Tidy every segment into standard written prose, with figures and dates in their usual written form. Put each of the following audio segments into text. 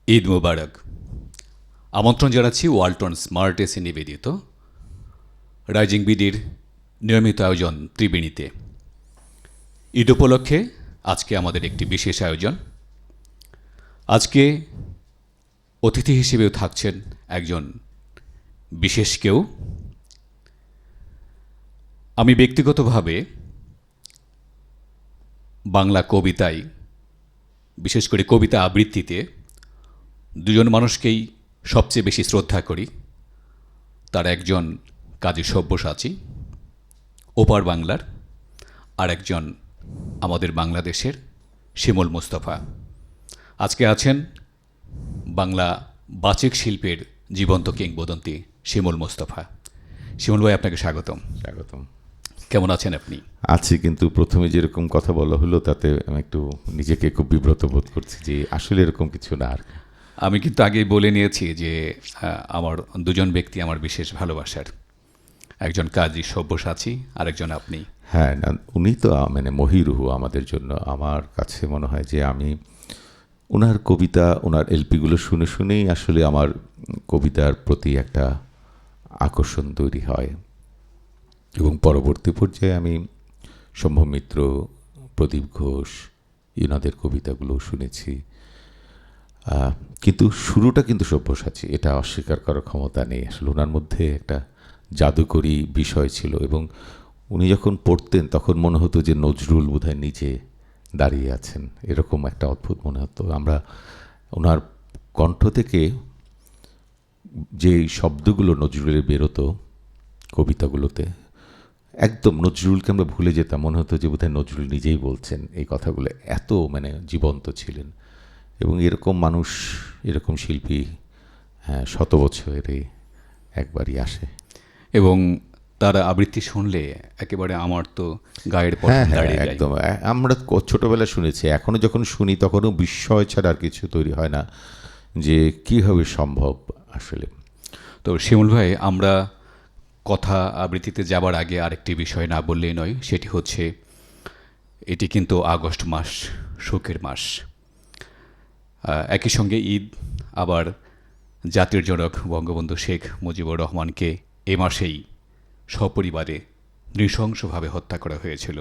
ঈদ মোবারক। আমন্ত্রণ জানাচ্ছি Walton smart AC নিবেদিত রাইজিং বিডির নিয়মিত আয়োজন ত্রিবেণীতে। ঈদ উপলক্ষে আজকে আমাদের একটি বিশেষ আয়োজন। আজকে অতিথি হিসেবেও থাকছেন একজন বিশেষ কেউ। আমি ব্যক্তিগতভাবে বাংলা কবিতায়, বিশেষ করে কবিতা আবৃত্তিতে দুজন মানুষকেই সবচেয়ে বেশি শ্রদ্ধা করি। তার একজন কাজী সব্যসাচী, ওপার বাংলার, আর একজন আমাদের বাংলাদেশের শিমুল মুস্তফা। আজকে আছেন বাংলা বাচিক শিল্পের জীবন্ত কিংবদন্তি শিমুল মুস্তফা। শিমুল ভাই, আপনাকে স্বাগতম। স্বাগতম। কেমন আছেন আপনি? আছি, কিন্তু প্রথমে যেরকম কথা বলা হলো তাতে আমি একটু নিজেকে খুব বিব্রত বোধ করছি যে আসলে এরকম কিছু না। আর আমি কিন্তু আগেই বলে নিয়েছি যে আমার দুজন ব্যক্তি আমার বিশেষ ভালোবাসার, একজন কাজী সব্যসাচী আর একজন আপনি। হ্যাঁ, না, উনি তো মানে মহিরুহু আমাদের জন্য। আমার কাছে মনে হয় যে আমি ওনার কবিতা, ওনার এলপিগুলো শুনে শুনেই আসলে আমার কবিতার প্রতি একটা আকর্ষণ তৈরি হয়, এবং পরবর্তী পর্যায়ে আমি সম্ভব মিত্র, প্রদীপ ঘোষ, ইনাদের কবিতাগুলো শুনেছি। কিন্তু শুরুটা কিন্তু সব্যসাচী, এটা অস্বীকার করার ক্ষমতা নেই। আসলে ওনার মধ্যে একটা জাদুকরী বিষয় ছিল, এবং উনি যখন পড়তেন তখন মনে হতো যে নজরুল বোধহয় নিচে দাঁড়িয়ে আছেন, এরকম একটা অদ্ভুত মনে হতো। আমরা ওনার কণ্ঠ থেকে যে শব্দগুলো নজরুলের বেরোতো কবিতাগুলোতে, একদম নজরুলকে আমরা ভুলে যেতাম, মনে হতো যে বোধহয় নজরুল নিজেই বলছেন এই কথাগুলো। এত মানে জীবন্ত ছিলেন। এবং এরকম মানুষ, এরকম শিল্পী, হ্যাঁ, 100 বছরে একবারই আসে। এবং তার আবৃত্তি শুনলে একেবারে আমার তো গায়ের পশম হ্যাঁ, দাঁড়িয়ে যায়। একদম। আমরা ছোটবেলায় শুনেছি, এখনো যখন শুনি তখনও বিস্ময় ছাড়া আর কিছু তৈরি হয় না যে কীভাবে সম্ভব আসলে। তো শিমুল ভাই, আমরা কথা আবৃত্তিতে যাবার আগে আরেকটি বিষয় না বললেই নয়, সেটি হচ্ছে এটি কিন্তু আগস্ট মাস, শোকের মাস। একই সঙ্গে ঈদ, আবার জাতির জনক বঙ্গবন্ধু শেখ মুজিবুর রহমানকে এ মাসেই সপরিবারে নৃশংসভাবে হত্যা করা হয়েছিল।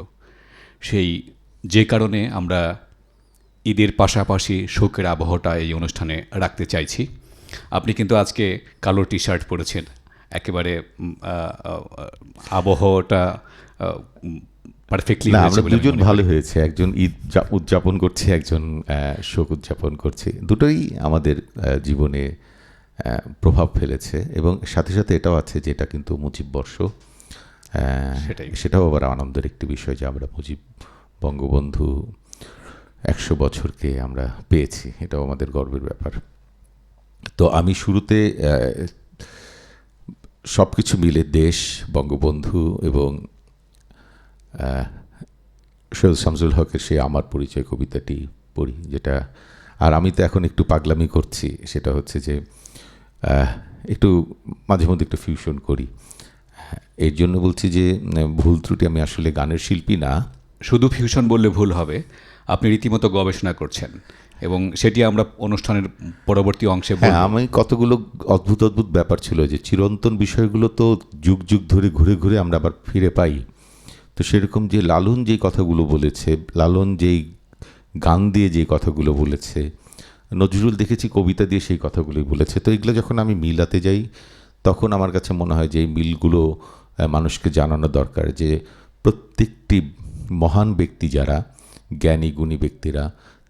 যে কারণে আমরা ঈদের পাশাপাশি শোকের আবহটা এই অনুষ্ঠানে রাখতে চাইছি। আপনি কিন্তু আজকে কালো টি শার্ট পরেছেন, একেবারে আবহটা পারফেক্টলি না, হয়েছে আমরা বলে আমি দুজন মনে ভালো করি। হয়েছে। একজন ঈদ উদযাপন করছে, একজন শোক উদযাপন করছে। দুটোই আমাদের জীবনে প্রভাব ফেলেছে, এবং সাথে সাথে এটাও আছে যে এটা কিন্তু মুজিব বর্ষ। সেটাও আবার আনন্দের একটি বিষয় যে আমরা মুজিব বঙ্গবন্ধু 100 বছরকে আমরা পেয়েছি, এটাও আমাদের গর্বের ব্যাপার। তো আমি শুরুতে সব কিছু মিলে দেশ, বঙ্গবন্ধু এবং সৈয়দ শামসুল হকের সেই আমার পরিচয় কবিতাটি পড়ি, যেটা, আর আমি তো এখন একটু পাগলামি করছি, সেটা হচ্ছে যে একটু মাঝে মধ্যে একটু ফিউশন করি। এর জন্য বলছি যে ভুল ত্রুটি, আমি আসলে গানের শিল্পী না। শুধু ফিউশন বললে ভুল হবে, আপনি রীতিমতো গবেষণা করছেন, এবং সেটি আমরা অনুষ্ঠানের পরবর্তী অংশে হ্যাঁ, বলব। আমি কতগুলো অদ্ভুত অদ্ভুত ব্যাপার ছিল যে চিরন্তন বিষয়গুলো তো যুগ যুগ ধরে ঘুরে ঘুরে আমরা আবার ফিরে পাই। তো সেরকম যে লালন যেই কথাগুলো বলেছে, লালন যেই গান দিয়ে যেই কথাগুলো বলেছে, নজরুল দেখেছি কবিতা দিয়ে সেই কথাগুলোই বলেছে। তো এগুলো যখন আমি মিলাতে যাই তখন আমার কাছে মনে হয় যে এই মিলগুলো মানুষকে জানানো দরকার, যে প্রত্যেকটি মহান ব্যক্তি, যারা জ্ঞানী গুণী ব্যক্তিরা,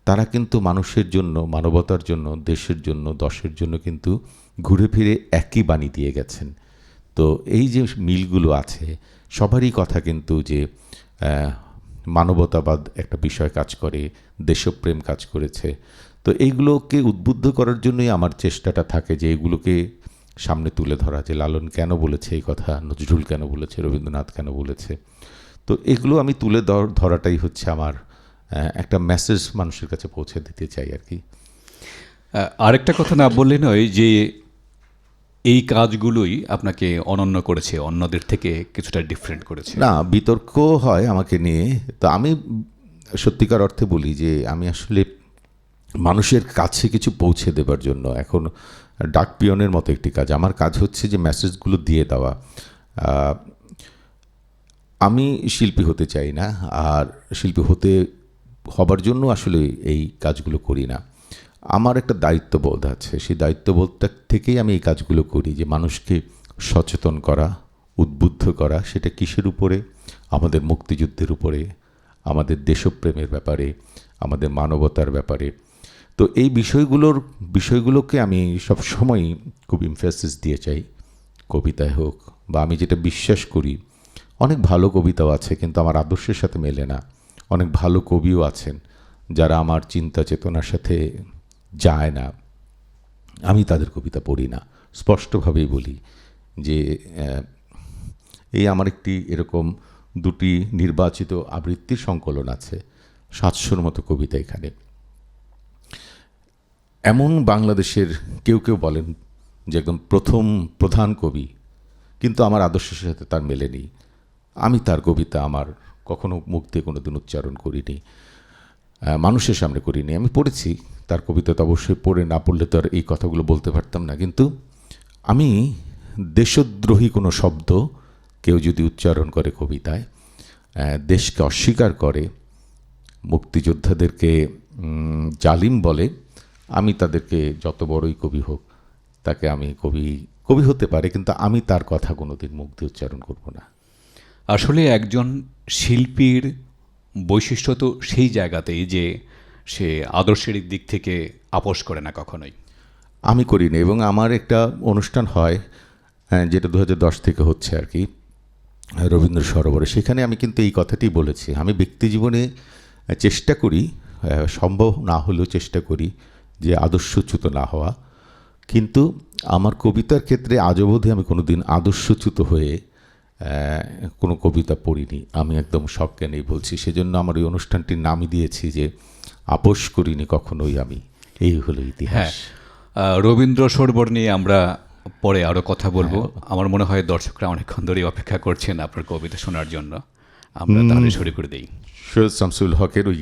তারা কিন্তু মানুষের জন্য, মানবতার জন্য, দেশের জন্য, দশের জন্য কিন্তু ঘুরে ফিরে একই বাণী দিয়ে গেছেন। তো এই যে মিলগুলো আছে, সবারই কথা কিন্তু যে মানবতাবাদ একটা বিষয় কাজ করে, দেশপ্রেম কাজ করেছে। তো এইগুলোকে উদ্বুদ্ধ করার জন্যই আমার চেষ্টাটা থাকে যে এগুলোকে সামনে তুলে ধরা, যে লালন কেন বলেছে এই কথা, নজরুল কেন বলেছে, রবীন্দ্রনাথ কেন বলেছে। তো এগুলো আমি তুলে ধরাটাই হচ্ছে আমার একটা মেসেজ মানুষের কাছে পৌঁছে দিতে চাই আর কি। আরেকটা কথা না বললে নয় যে এই কাজগুলোই আপনাকে অনন্য করেছে, অন্যদের থেকে কিছুটা ডিফারেন্ট করেছে। না, বিতর্ক হয় আমাকে নিয়ে। তো আমি সত্যিকার অর্থে বলি যে আমি আসলে মানুষের কাছে কিছু পৌঁছে দেবার জন্য। এখন ডাক পিয়নের মতো একটি কাজ, আমার কাজ হচ্ছে যে মেসেজগুলো দিয়ে দেওয়া। আমি শিল্পী হতে চাই না, আর শিল্পী হবার জন্য আসলে এই কাজগুলো করি না। আমার একটা দায়িত্ববোধ আছে, সেই দায়িত্ববোধটা থেকেই আমি এই কাজগুলো করি, যে মানুষকে সচেতন করা, উদ্বুদ্ধ করা। সেটা কিসের উপরে? আমাদের মুক্তিযুদ্ধের উপরে, আমাদের দেশপ্রেমের ব্যাপারে, আমাদের মানবতার ব্যাপারে। তো এই বিষয়গুলোকে আমি সবসময় খুব এমফ্যাসিস দিয়ে চাই, কবিতায় হোক বা আমি যেটা বিশ্বাস করি। অনেক ভালো কবিতাও আছে কিন্তু আমার আদর্শের সাথে মেলে না। অনেক ভালো কবিও আছেন যারা আমার চিন্তা চেতনার সাথে যায় না, আমি তাদের কবিতা পড়ি না। স্পষ্টভাবেই বলি যে এই আমার একটি এরকম 2টি নির্বাচিত আবৃত্তির সংকলন আছে, 700-র মতো কবিতা এখানে। এমন বাংলাদেশের কেউ কেউ বলেন যে একদম প্রধান কবি, কিন্তু আমার আদর্শের সাথে তার মেলেনি। আমি তার কবিতা আমার কখনো মুখ দিয়ে কোনো দিন উচ্চারণ করিনি, মানুষের সামনে করিনি। আমি পড়েছি তার কবিতা, তো অবশ্যই পড়ে না পড়লে তো আর এই কথাগুলো বলতে পারতাম না। কিন্তু আমি দেশদ্রোহী কোনো শব্দ কেউ যদি উচ্চারণ করে কবিতায়, দেশকে অস্বীকার করে, মুক্তিযোদ্ধাদেরকে জালিম বলে, আমি তাদেরকে যত বড়ই কবি হোক তাকে আমি কবি হতে পারে, কিন্তু আমি তার কথা কোনোদিন মুখ দিয়ে উচ্চারণ করব না। আসলে একজন শিল্পীর বৈশিষ্ট্য তো সেই জায়গাতেই যে সে আদর্শের দিক থেকে আপোস করে না কখনোই। আমি করি না, এবং আমার একটা অনুষ্ঠান হয় যেটা 2010 থেকে হচ্ছে আর কি, রবীন্দ্র সরোবরে। সেখানে আমি কিন্তু এই কথাটি বলেছি, আমি ব্যক্তি জীবনে চেষ্টা করি, সম্ভব না হলেও চেষ্টা করি যে আদর্শচ্যুত না হওয়া। কিন্তু আমার কবিতার ক্ষেত্রে আজ অবধি আমি কোনোদিন আদর্শচ্যুত হয়ে কোনো কবিতা পড়িনি। আমি একদম সজ্ঞানেই বলছি। সেজন্য আমার ওই অনুষ্ঠানটির নামই দিয়েছি যে আপোস করিনি কখনোই আমি। এই হলো ইতিহাস। রবীন্দ্র সরোবর নিয়ে আমরা পরে আরও কথা বলবো। আমার মনে হয় দর্শকরা অনেকক্ষণ ধরেই অপেক্ষা করছেন আপনার কবিতা শোনার জন্য। আমরা তাহলে শুরু করে দিই। সৈয়দ শামসুল হকের ওই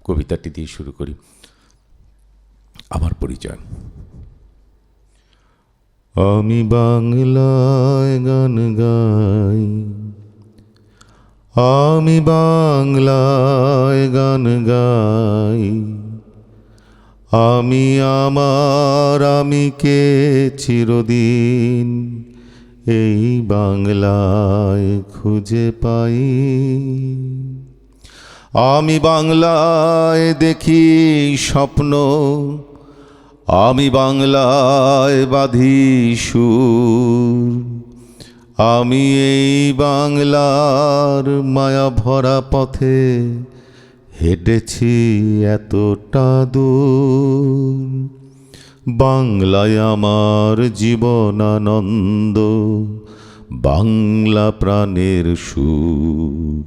কবিতাটি দিয়ে শুরু করি। আমার পরিচয়। আমি বাংলায় গান গাই, আমি বাংলায় গান গাই, আমি আমার আমিকে চিরদিন এই বাংলায় খুঁজে পাই। আমি বাংলায় দেখি স্বপ্ন, আমি বাংলায় বাঁধি সুর, আমি এই বাংলার মায়া ভরা পথে হেঁটেছি এতটা দূর। বাংলায় আমার জীবন আনন্দ, বাংলা প্রাণের সুর।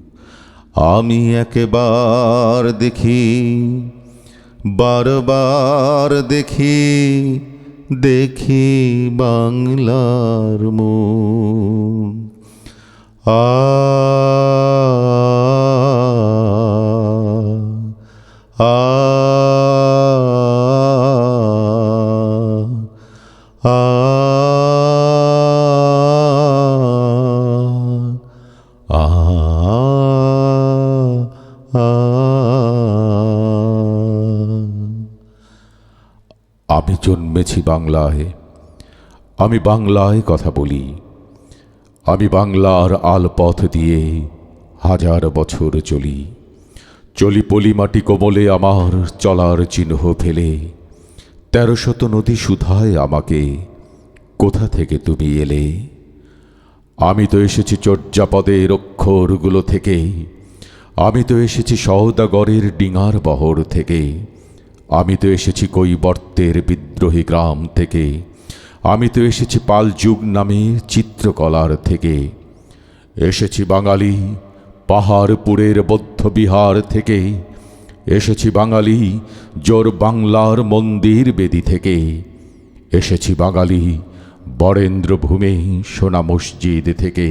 আমি একবার দেখি, বারবার দেখি, দেখি বাংলার মুখ। আ আ আ আমি জন্মেছি বাংলায়, আমি বাংলায় কথা বলি, আমি বাংলার আলপথ দিয়ে 1000 বছর চলি। চলি পলি মাটি কোমলে আমার চলার চিহ্ন ফেলে, 1300 নদী শুধায় আমাকে, কোথা থেকে তুমি এলে। আমি তো এসেছি চর্যাপদের অক্ষরগুলো থেকে, আমি তো এসেছি সওদাগরের ডিঙার বহর থেকে, আমি তো এসেছি কৈবর্তের বিদ্রোহী গ্রাম থেকে, আমি তো এসেছি পাল যুগ নামে চিত্রকলার থেকে, এসেছি বাঙালি পাহাড়পুরের বৌদ্ধবিহার থেকে, এসেছি বাঙালি জোর বাংলার মন্দির বেদি থেকে, এসেছি বাঙালি বরেন্দ্র ভূমে সোনা মসজিদ থেকে,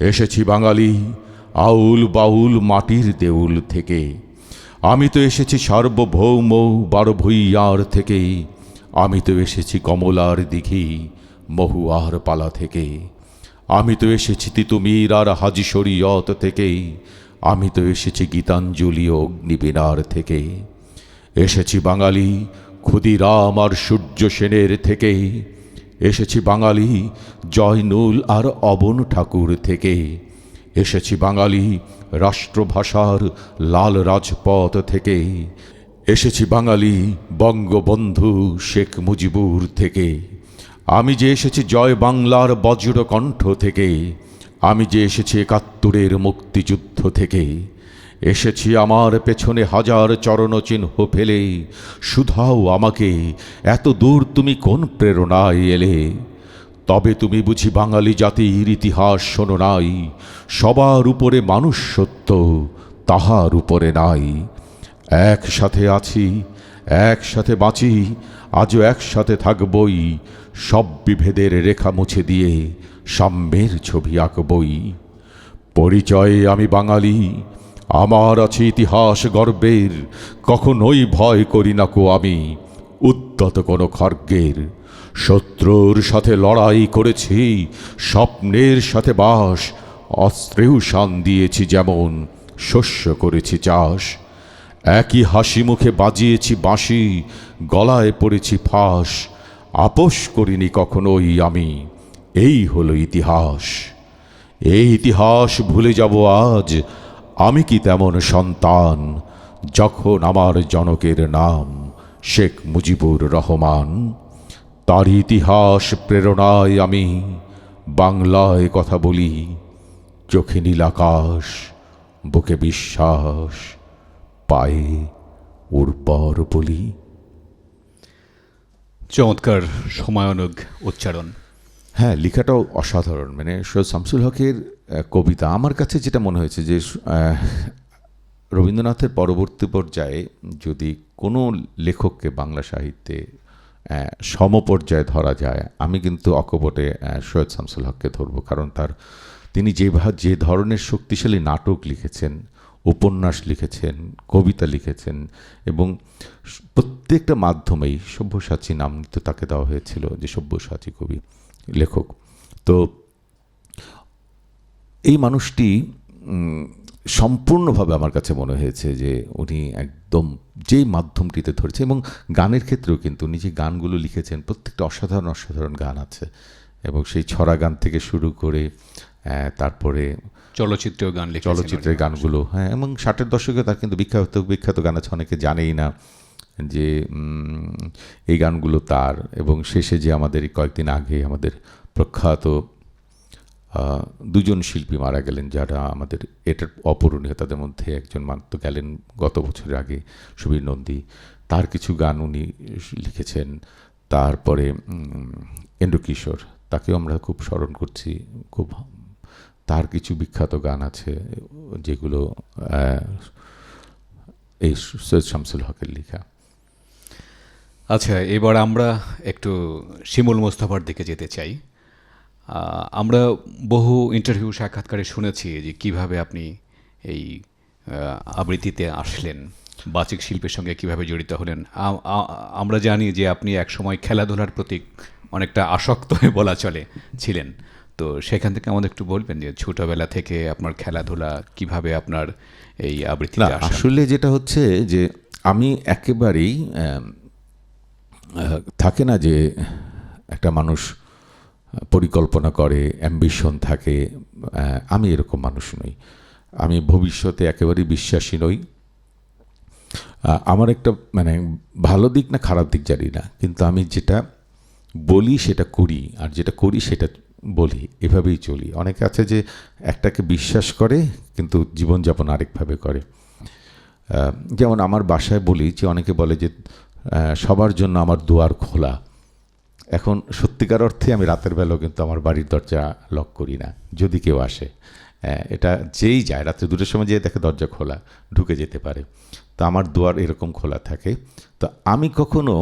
এসেছি বাঙালি আউল বাউল মাটির দেউল থেকে। আমি তো এসেছি সার্বভৌম বারভূইয়ার থেকে, আমি তো এসেছি কমলার দিঘি মহুয়ার পালা থেকে, আমি তো এসেছি তিতুমির আর হাজি শরীয়ত থেকে, আমি তো এসেছি গীতাঞ্জলি ও অগ্নিবীণার থেকে, এসেছি বাঙালি ক্ষুদিরাম আর সূর্য সেনের থেকে, এসেছি বাঙালি জয়নুল আর অবন ঠাকুর থেকে, এসেছি বাঙালি রাষ্ট্রভাষার লাল রাজপথ থেকে, এসেছি বাঙালি বঙ্গবন্ধু শেখ মুজিবুর থেকে, আমি যে এসেছি জয় বাংলার বজ্রকণ্ঠ থেকে, আমি যে এসেছি ৭১-এর মুক্তিযুদ্ধ থেকে, এসেছি আমার পেছনে হাজার চরণচিহ্ন ফেলে, শুধাও আমাকে এত দূর তুমি কোন প্রেরণায় এলে, তবে তুমি বুঝি বাঙালি জাতির ইতিহাস শোনো নাই, সবার উপরে মানুষ সত্য তাহার উপরে নাই, একসাথে আছি একসাথে বাঁচি আজও একসাথে থাকবই, সব বিভেদের রেখা মুছে দিয়ে সাম্যের ছবি আঁকবই, পরিচয়ে আমি বাঙালি আমার আছে ইতিহাস গর্বের, কখনোই ভয় করি না কো আমি উদ্যত কোনো খড়গের, শত্রুর সাথে লড়াই করেছি স্বপ্নের সাথে বাস, অস্ত্রেও শান দিয়েছি যেমন শস্য করেছি চাষ, একই হাসি মুখে বাজিয়েছি বাঁশি গলায় পড়েছি ফাঁস, আপোষ করিনি কখনোই আমি, এই হলো ইতিহাস, এই ইতিহাস ভুলে যাব আজ আমি কি তেমন সন্তান, যখন আমার জনকের নাম শেখ মুজিবুর রহমান, তার ইতিহাস প্রেরণায় আমি বাংলায় কথা বলি, চোখে নীল আকাশ বুকে বিশ্বাস, পায়ে উর্বর বলি। চমৎকার সময়ানুগ উচ্চারণ। হ্যাঁ, লেখাটাও অসাধারণ। মানে সৈয়দ শামসুল হকের কবিতা আমার কাছে যেটা মনে হয়েছে যে রবীন্দ্রনাথের পরবর্তী পর্যায়ে যদি কোনো লেখককে বাংলা সাহিত্যে সমপর্যায়ে ধরা যায়, আমি কিন্তু অকপটে সৈয়দ শামসুল হককে ধরব। কারণ তিনি যে ধরনের শক্তিশালী নাটক লিখেছেন, উপন্যাস লিখেছেন, কবিতা লিখেছেন, এবং প্রত্যেকটা মাধ্যমেই সব্যসাচী নাম তো তাকে দেওয়া হয়েছিল, যে সব্যসাচী কবি লেখক। তো এই মানুষটি সম্পূর্ণভাবে আমার কাছে মনে হয়েছে যে উনি একদম যেই মাধ্যমটিতে ধরেছে, এবং গানের ক্ষেত্রেও কিন্তু উনি যে গানগুলো লিখেছেন প্রত্যেকটা অসাধারণ অসাধারণ গান আছে, এবং সেই ছড়া গান থেকে শুরু করে তারপরে চলচ্চিত্রেও গান লিখেছেন, চলচ্চিত্রের গানগুলো, হ্যাঁ, এবং 60-এর দশকে তার কিন্তু বিখ্যাত বিখ্যাত গান আছে, অনেকে জানেই না যে এই গানগুলো তার। এবং শেষে যে আমাদের কয়েকদিন আগে আমাদের প্রখ্যাত দুজন শিল্পী মারা গেলেন, যারা আমাদের এটার অপূরণীয়, তাদের মধ্যে একজন মাত্র গেলেন গত বছরের আগে, সুবীর নন্দী, তার কিছু গান উনি লিখেছেন। তারপরে এন্দ্রকিশোর, তাকেও আমরা খুব স্মরণ করছি, খুব তার কিছু বিখ্যাত গান আছে যেগুলো এই সৈয়দ শামসুল হকের লেখা। আচ্ছা, এবার আমরা একটু শিমুল মোস্তফার দিকে যেতে চাই। আমরা বহু ইন্টারভিউ সাক্ষাৎকারে শুনেছি যে কিভাবে আপনি এই আবৃত্তিতে আসলেন, বাচিক শিল্পের সঙ্গে কিভাবে জড়িত হলেন। আমরা জানি যে আপনি একসময় খেলাধুলার প্রতি অনেকটা আসক্ত হয়ে বলা চলে ছিলেন, তো সেখান থেকে আমাদের একটু বলবেন যে ছোটবেলা থেকে আপনার খেলাধুলা কিভাবে আপনার এই আবৃত্তিতে আসা। আসলে যেটা হচ্ছে যে আমি একেবারেই থাকে না যে একটা মানুষ পরিকল্পনা করে, অ্যাম্বিশন থাকে, আমি এরকম মানুষ নই। আমি ভবিষ্যতে একেবারেই বিশ্বাসী নই। আমার একটা মানে ভালো দিক না খারাপ দিক জানি না, কিন্তু আমি যেটা বলি সেটা করি, আর যেটা করি সেটা বলি, এভাবেই চলি। অনেকে আছে যে একটাকে বিশ্বাস করে কিন্তু জীবনযাপন আরেকভাবে করে। যেমন আমার বাসায় বলি যে অনেকে বলে যে সবার জন্য আমার দুয়ার খোলা। এখন সত্যিকার অর্থে আমি রাতের বেলাও কিন্তু আমার বাড়ির দরজা লক করি না, যদি কেউ আসে। এটা যেই যায় রাত্রে 2টার সময় যেয়ে দেখে দরজা খোলা, ঢুকে যেতে পারে। তো আমার দুয়ার এরকম খোলা থাকে। তো আমি কখনো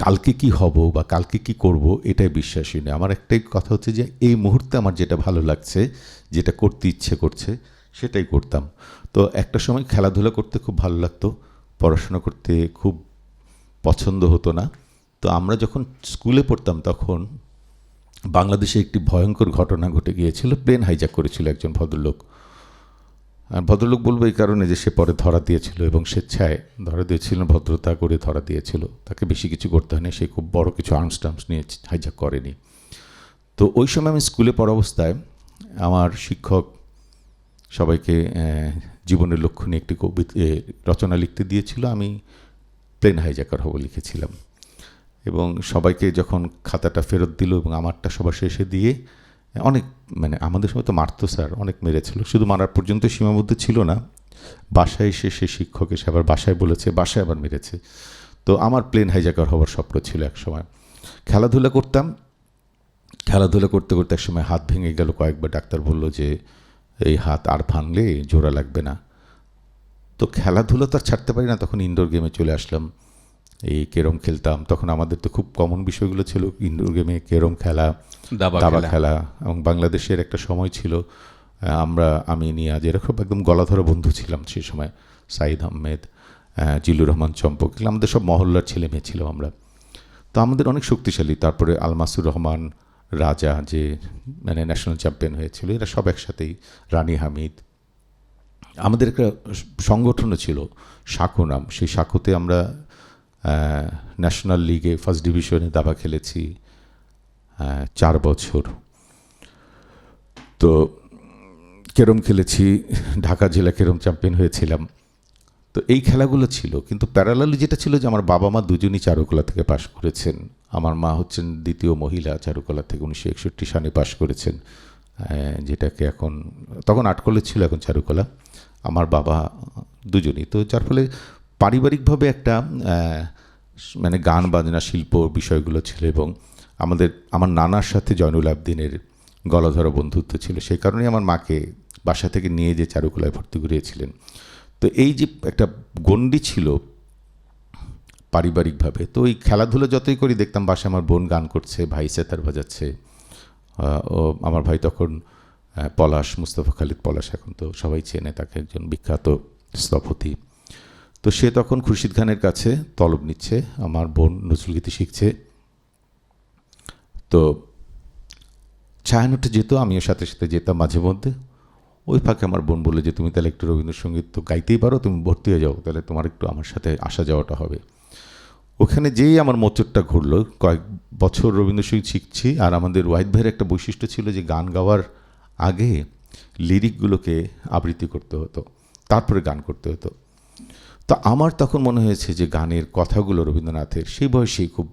কালকে কি হব বা কালকে কি করব এটাই বিশ্বাসী নয়। আমার একটাই কথা হচ্ছে যে এই মুহূর্তে আমার যেটা ভালো লাগছে, যেটা করতে ইচ্ছে করছে, সেটাই করতাম। তো একটা সময় খেলাধুলা করতে খুব ভালো লাগতো, পড়াশোনা করতে খুব পছন্দ হতো না। তো আমরা যখন স্কুলে পড়তাম তখন বাংলাদেশে একটি ভয়ঙ্কর ঘটনা ঘটে গিয়েছিল। প্লেন হাইজ্যাক করেছিল একজন ভদ্রলোক। আর ভদ্রলোক বলবো এই কারণে যে সে পরে ধরা দিয়েছিল এবং স্বেচ্ছায় ধরা দিয়েছিল, ভদ্রতা করে ধরা দিয়েছিল, তাকে বেশি কিছু করতে হয়নি, সে খুব বড় কিছু আর্মস টার্মস নিয়ে হাইজ্যাক করেনি। তো ওই সময় আমি স্কুলে পড়া অবস্থায় আমার শিক্ষক সবাইকে জীবনের লক্ষ্য নিয়ে একটি রচনা লিখতে দিয়েছিল। আমি প্লেন হাইজ্যাকার হব লিখেছিলাম এবং সবাইকে যখন খাতাটা ফেরত দিল এবং আমারটা সবার শেষে দিয়ে অনেক, মানে আমাদের সময় তো মারতো স্যার, অনেক মেরেছিল, শুধু মারার পর্যন্ত সীমাবদ্ধ ছিল না, বাসায় এসে সে শিক্ষক এসে আবার বাসায় বলেছে, বাসায় আবার মেরেছে। তো আমার প্লেন হাইজ্যাকার হওয়ার স্বপ্ন ছিল এক সময়। খেলাধুলা করতাম, খেলাধুলা করতে করতে এক সময় হাত ভেঙে গেল কয়েকবার। ডাক্তার বলল যে এই হাত আর ভাঙলে জোড়া লাগবে না। তো খেলাধুলা তো আর ছাড়তে পারি না, তখন ইনডোর গেমে চলে আসলাম। এই ক্যারম খেলতাম, তখন আমাদের তো খুব কমন বিষয়গুলো ছিল ইনডোর গেমে ক্যারম খেলা, দাবা খেলা। এবং বাংলাদেশের একটা সময় ছিল আমি নিয়াজ এরকম একদম গলাধরা বন্ধু ছিলাম সেই সময়, সাইদ আহমেদ, জিল্লুর রহমান চম্পক, আমাদের সব মহল্লার ছেলে মেয়ে ছিলাম আমরা। তো আমাদের অনেক শক্তিশালী। তারপরে আলমাসুর রহমান রাজা যে মানে ন্যাশনাল চ্যাম্পিয়ন হয়েছিল, এরা সব একসাথেই, রানী হামিদ। আমাদের একটা সংগঠনও ছিল সাঁকো নাম, সেই সাঁকোতে আমরা ন্যাশনাল লিগে ফার্স্ট ডিভিশনে দাবা খেলেছি 4 বছর। তো ক্যারম খেলেছি, ঢাকা জেলা ক্যারম চ্যাম্পিয়ন হয়েছিলাম। তো এই খেলাগুলো ছিল, কিন্তু প্যারালালি যেটা ছিল যে আমার বাবা মা দুজনই চারুকলা থেকে পাশ করেছেন। আমার মা হচ্ছেন দ্বিতীয় মহিলা চারুকলা থেকে, 1961 সালে পাশ করেছেন, যেটাকে এখন, তখন 8 কলেজ ছিল, এখন চারুকলা। আমার বাবা দুজনই, তো যার ফলে পারিবারিকভাবে একটা মানে গান বাজনা শিল্প বিষয়গুলো ছিল। এবং আমার নানার সাথে জয়নুল আবদিনের গলাধরা বন্ধুত্ব ছিল, সেই কারণেই আমার মাকে বাসা থেকে নিয়ে যে চারুকলায় ভর্তি করিয়েছিলেন। তো এই যে একটা গণ্ডি ছিল পারিবারিকভাবে, তো ওই খেলাধুলা যতই করি দেখতাম বাসায় আমার বোন গান করছে, ভাই সেতার বাজাচ্ছে। ও আমার ভাই তখন পলাশ, মুস্তফা খালিদ পলাশ, এখন তো সবাই চেনে তাকে, একজন বিখ্যাত স্থপতি। তো সে তখন খুরশিদ খানের কাছে তলব নিচ্ছে, আমার বোন নজরুলগীতি শিখছে। তো ছায়ানটে যেত, আমিও সাথে সাথে যেতাম মাঝে মধ্যে। ওই ফাঁকে আমার বোন বললো যে তুমি তাহলে একটু রবীন্দ্রসঙ্গীত তো গাইতেই পারো, তুমি ভর্তি হয়ে যাও, তাহলে তোমার একটু আমার সাথে আসা যাওয়াটা হবে। ওখানে যেই আমার মোচরটা ঘুরলো, কয়েক বছর রবীন্দ্রসঙ্গীত শিখছি। আর আমাদের ওয়াহিদ ভাইয়ের একটা বৈশিষ্ট্য ছিল যে গান গাওয়ার আগে লিরিকগুলোকে আবৃত্তি করতে হতো, তারপরে গান করতে হতো। তো আমার তখন মনে হয়েছে যে গানের কথাগুলো রবীন্দ্রনাথের সেই বয়সেই খুব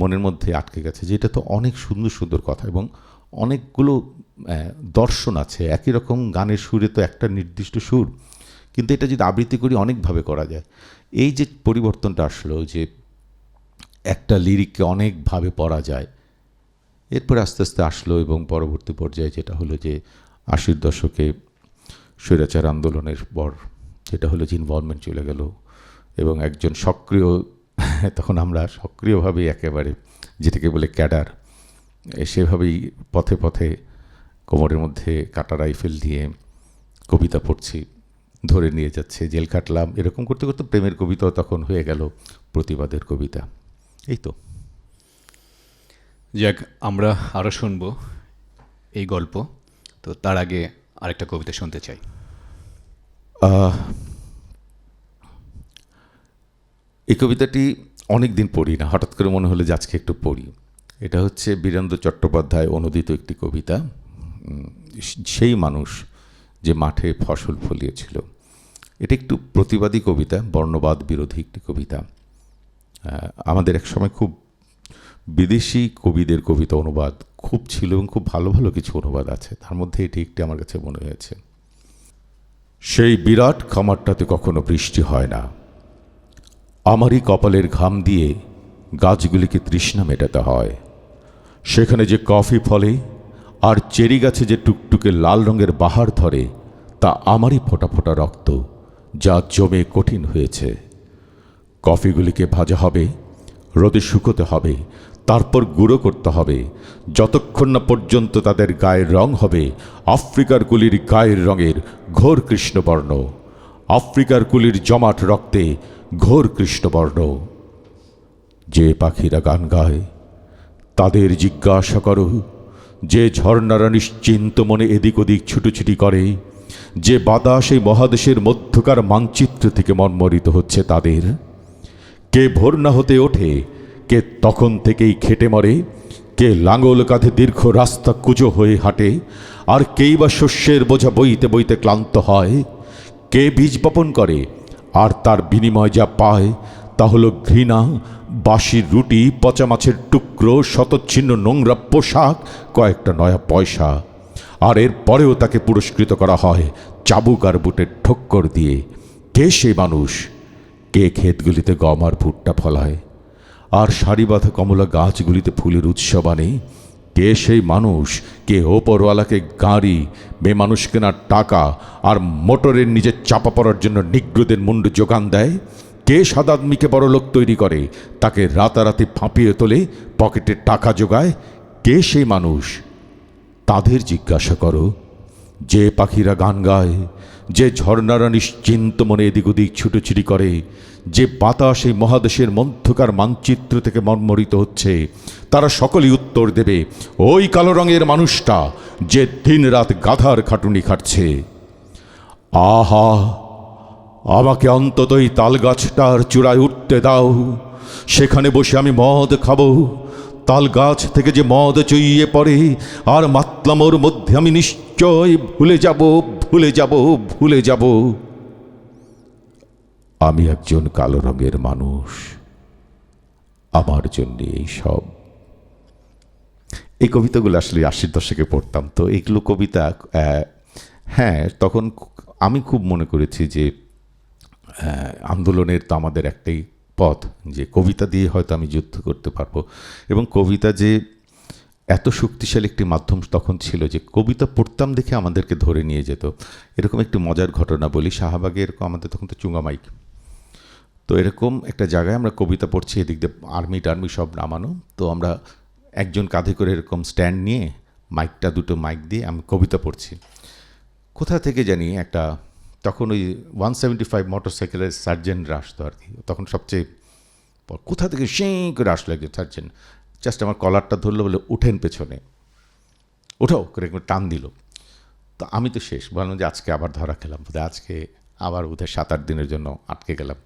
মনের মধ্যে আটকে গেছে, যে এটা তো অনেক সুন্দর সুন্দর কথা এবং অনেকগুলো দর্শন আছে। একই রকম গানের সুরে তো একটা নির্দিষ্ট সুর, কিন্তু এটা যদি আবৃত্তি করি অনেকভাবে করা যায়। এই যে পরিবর্তনটা আসলো যে একটা লিরিককে অনেকভাবে পড়া যায়, এরপরে আস্তে আস্তে আসলো। এবং পরবর্তী পর্যায়ে যেটা হলো যে 80-র দশকে স্বৈরাচার আন্দোলনের পর যেটা হলো যে ইনভলভমেন্ট চলে গেল এবং একজন সক্রিয়, তখন আমরা সক্রিয়ভাবে একেবারে যেটাকে বলে ক্যাডার, সেভাবেই পথে পথে কোমরের মধ্যে কাটা রাইফেল দিয়ে কবিতা পড়ছি, ধরে নিয়ে যাচ্ছে, জেল কাটলাম, এরকম করতে করতে প্রেমের কবিতাও তখন হয়ে গেল প্রতিবাদের কবিতা। এই তো। যাক, আমরা আরও শুনব এই গল্প, তো তার আগে আরেকটা কবিতা শুনতে চাই। এই কবিতাটি অনেক দিন পড়ি না, হঠাৎ করে মনে হলো যে আজকে একটু পড়ি। এটা হচ্ছে বীরেন্দ্র চট্টোপাধ্যায় অনুদিত একটি কবিতা, সেই মানুষ যে মাঠে ফসল ফলিয়েছিল। এটা একটু প্রতিবাদী কবিতা, বর্ণবাদ বিরোধী একটি কবিতা। আমাদের এক সময় খুব বিদেশি কবিদের কবিতা অনুবাদ খুব ছিল এবং খুব ভালো ভালো কিছু অনুবাদ আছে, তার মধ্যে এটি একটি আমার কাছে মনে হয়েছে। সেই বিরাট খামারটাতে কখনো বৃষ্টি হয় না, আমারই কপালের ঘাম দিয়ে গাছগুলিকে তৃষ্ণা মেটাতে হয়। সেখানে যে কফি ফলে আর চেরি গাছে যে টুকটুকে লাল রঙের বাহার ধরে, তা আমারই ফোঁটা ফোঁটা রক্ত, যা জমে কঠিন হয়েছে। কফিগুলিকে ভাজা হবে, রোদে শুকোতে হবে, তারপর গুঁড়ো করতে হবে, যতক্ষণ না পর্যন্ত তাদের গায়ের রং হবে আফ্রিকার কুলির গায়ের রঙের ঘোর কৃষ্ণবর্ণ, আফ্রিকার কুলির জমাট রক্তে ঘোর কৃষ্ণবর্ণ। যে পাখিরা গান গায় তাদের জিজ্ঞাসা করো, যে ঝর্ণারা নিশ্চিন্ত মনে এদিক ওদিক ছুটোছুটি করে, যে বাতাস এই মহাদেশের মধ্যকার মানচিত্র থেকে মর্মরিত হচ্ছে তাদের। কে ভোর না হতে ওঠে, কে তখন থেকেই খেটে মরে, কে লাঙল কাঁধে দীর্ঘ রাস্তা কুজো হয়ে হাঁটে, আর কেই বা শস্যের বোঝা বইতে বইতে ক্লান্ত হয়। কে বীজ বপন করে আর তার বিনিময় যা পায় তা হলো ঘৃণা, বাসি রুটি, পচা মাছের টুকরো, শতচ্ছিন্ন নোংরা পোশাক, কয়েকটা নয়া পয়সা। আর এর পরেও তাকে পুরস্কৃত করা হয় চাবুক আর বুটের ঠক্কর দিয়ে। কে সেই মানুষ? কে ক্ষেতগুলিতে গম আর ভুট্টা ফলায় আর সারি বাঁধা কমলা গাছগুলিতে ফুলের উৎসব আনে? কে সেই মানুষ? কে ওপরওয়ালাকে গাড়ি, মেয়েমানুষ কেনার টাকা আর মোটরের নিচে চাপা পড়ার জন্য নিগ্রোদের মুন্ডু যোগান দেয়? কে সাদাদমিকে বড় লোক তৈরি করে, তাকে রাতারাতি ফাঁপিয়ে তোলে, পকেটে টাকা জোগায়? কে সেই মানুষ? তাদের জিজ্ঞাসা করো। যে পাখিরা গান গায়, যে ঝর্ণারা নিশ্চিন্ত মনে এদিক ওদিক ছুটোছুটি করে, যে বাতাস এই মহাদেশের মধ্যকার মানচিত্র থেকে মর্মরিত হচ্ছে, তারা সকলেই উত্তর দেবে ওই কালো রঙের মানুষটা যে দিন রাত গাধার খাটুনি খাটছে। আহা, আমাকে অন্তত এই তাল গাছটার চূড়ায় উঠতে দাও, সেখানে বসে আমি মদ খাবো। তাল গাছ থেকে যে মদ চুইয়ে পড়ে আর মাতলামোর মধ্যে আমি নিশ্চয় ভুলে যাব, ভুলে যাব, ভুলে যাব আমি একজন কালো রঙের মানুষ। আমার জন্য এই সব। এই কবিতাগুলো আসলে 80-র দশকে পড়তাম, তো এইগুলো কবিতা হ্যাঁ, তখন আমি খুব মনে করেছি যে আন্দোলনের তো আমাদের একটাই পথ, যে কবিতা দিয়ে হয়তো আমি যুদ্ধ করতে পারবো। এবং কবিতা যে এত শক্তিশালী একটি মাধ্যম তখন ছিল যে কবিতা পড়তাম দেখে আমাদেরকে ধরে নিয়ে যেত। এরকম একটি মজার ঘটনা বলি। শাহবাগে এরকম, আমাদের তখন তো চুঙ্গা মাইক, তো এরকম একটা জায়গায় আমরা কবিতা পড়ছি, এদিক দিয়ে আর্মি টার্মি সব নামানো, তো আমরা একজন কাঁধে করে এরকম স্ট্যান্ড নিয়ে মাইকটা, দুটো মাইক দিয়ে আমি কবিতা পড়ছি। কোথা থেকে জানি একটা, তখন ওই 175 মোটরসাইকেলের সার্জেন্টরা আসতো আর কি, তখন সবচেয়ে কোথা থেকে সেই করে আসলো একজন সার্জেন্ট, জাস্ট আমার কলারটা ধরলো, বলে উঠেন পেছনে, ওঠাও করে একটু টান দিল। তো আমি তো শেষ, বললাম যে আজকে আবার ধরা খেলাম, বোধহয় আজকে আবার বোধহয় 7-8 দিনের জন্য আটকে গেলাম।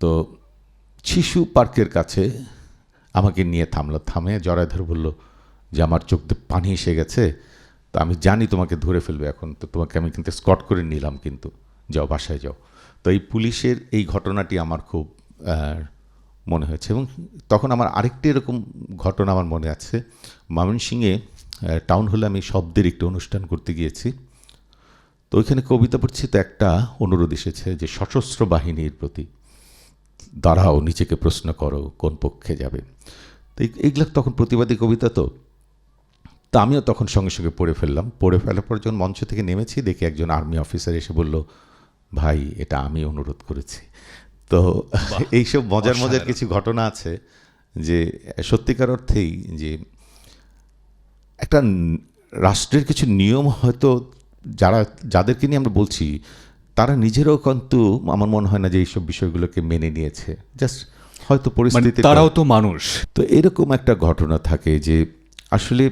তো শিশু পার্কের কাছে আমাকে নিয়ে থামলো, থামে জড়ায় বলল যে আমার চোখ দিয়ে পানি এসে গেছে, তো আমি জানি তোমাকে ধরে ফেলবে এখন, তো তোমাকে আমি কিন্তু স্কট করে নিলাম, কিন্তু যাও বাসায় যাও। তো এই পুলিশের এই ঘটনাটি আমার খুব মনে হয়েছে। এবং তখন আমার আরেকটি এরকম ঘটনা আমার মনে আছে। ময়মনসিংহে টাউন হলে আমি শব্দের একটি অনুষ্ঠান করতে গিয়েছি, তো ওইখানে কবিতা পড়ছি, তো একটা অনুরোধ এসেছে যে সশস্ত্র বাহিনীর প্রতি দাঁড়াও, নিজেকে প্রশ্ন করো কোন পক্ষে যাবে। তো এইগুলো তখন প্রতিবাদী কবিতা, তো আমিও তখন সঙ্গে সঙ্গে পড়ে ফেললাম। পড়ে ফেলার পর যখন মঞ্চ থেকে নেমেছি, দেখি একজন আর্মি অফিসার এসে বলল, ভাই এটা আমি অনুরোধ করেছি। তো এইসব মজার মজার কিছু ঘটনা আছে যে সত্যিকার অর্থেই যে একটা রাষ্ট্রের কিছু নিয়ম হয়তো যাদেরকে নিয়ে আমরা বলছি তারা নিজেরাও কিন্তু আমার মনে হয় না যে এইসব বিষয়গুলোকে মেনে নিয়েছে, জাস্ট হয়তো পরিস্থিতি, তারাও তো মানুষ। তো এরকম একটা ঘটনা থাকে যে আসলে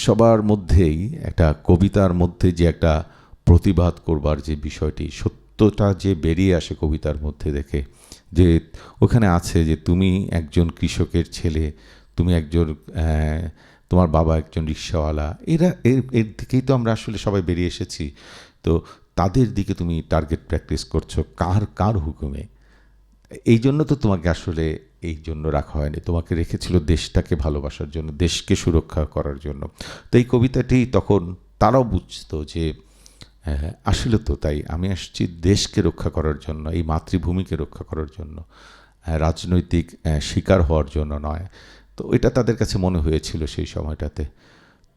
সবার মধ্যেই একটা কবিতার মধ্যে যে একটা প্রতিবাদ করবার যে বিষয়টি, সত্যটা যে বেরিয়ে আসে কবিতার মধ্যে দেখে, যে ওখানে আছে যে তুমি একজন কৃষকের ছেলে, তুমি একজন তোমার বাবা একজন রিক্সাওয়ালা, এর দিকেই তো আমরা আসলে সবাই বেরিয়ে এসেছি। তো তাদের দিকে তুমি টার্গেট প্র্যাকটিস করছো কার হুকুমে? এই জন্য তো তোমাকে আসলে এই জন্য রাখা হয়নি, তোমাকে রেখেছিল দেশটাকে ভালোবাসার জন্য, দেশকে সুরক্ষা করার জন্য। তো এই কবিতাটি তখন তারাও বুঝতো যে আসলে তো তাই, আমি আসছি দেশকে রক্ষা করার জন্য, এই মাতৃভূমিকে রক্ষা করার জন্য, রাজনৈতিক শিকার হওয়ার জন্য নয়। তো এটা তাদের কাছে মনে হয়েছিল সেই সময়টাতে।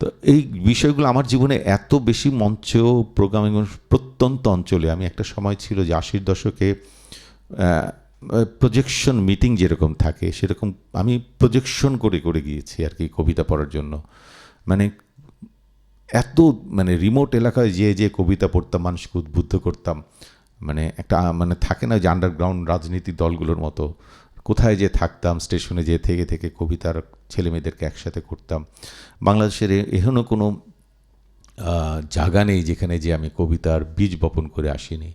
তো এই বিষয়গুলো আমার জীবনে এত বেশি মঞ্চ প্রোগ্রামিং প্রত্যন্ত অঞ্চলে, আমি একটা সময় ছিল যে 80-র দশকে প্রজেকশন মিটিং যেরকম থাকে সেরকম আমি প্রজেকশন করে করে গিয়েছি আর কি কবিতা পড়ার জন্য। মানে এত মানে রিমোট এলাকায় যে কবিতা পড়তাম, মানুষকে উদ্বুদ্ধ করতাম, মানে একটা মানে থাকে না যে আন্ডারগ্রাউন্ড রাজনীতি দলগুলোর মতো, কোথায় যে থাকতাম, স্টেশনে যে থেকে থেকে কবিতার ছেলে মেয়েদেরকে একসাথে করতাম। বাংলাদেশের এখনও কোনো জায়গা নেই যেখানে যে আমি কবিতার বীজ বপন করে আসিনি।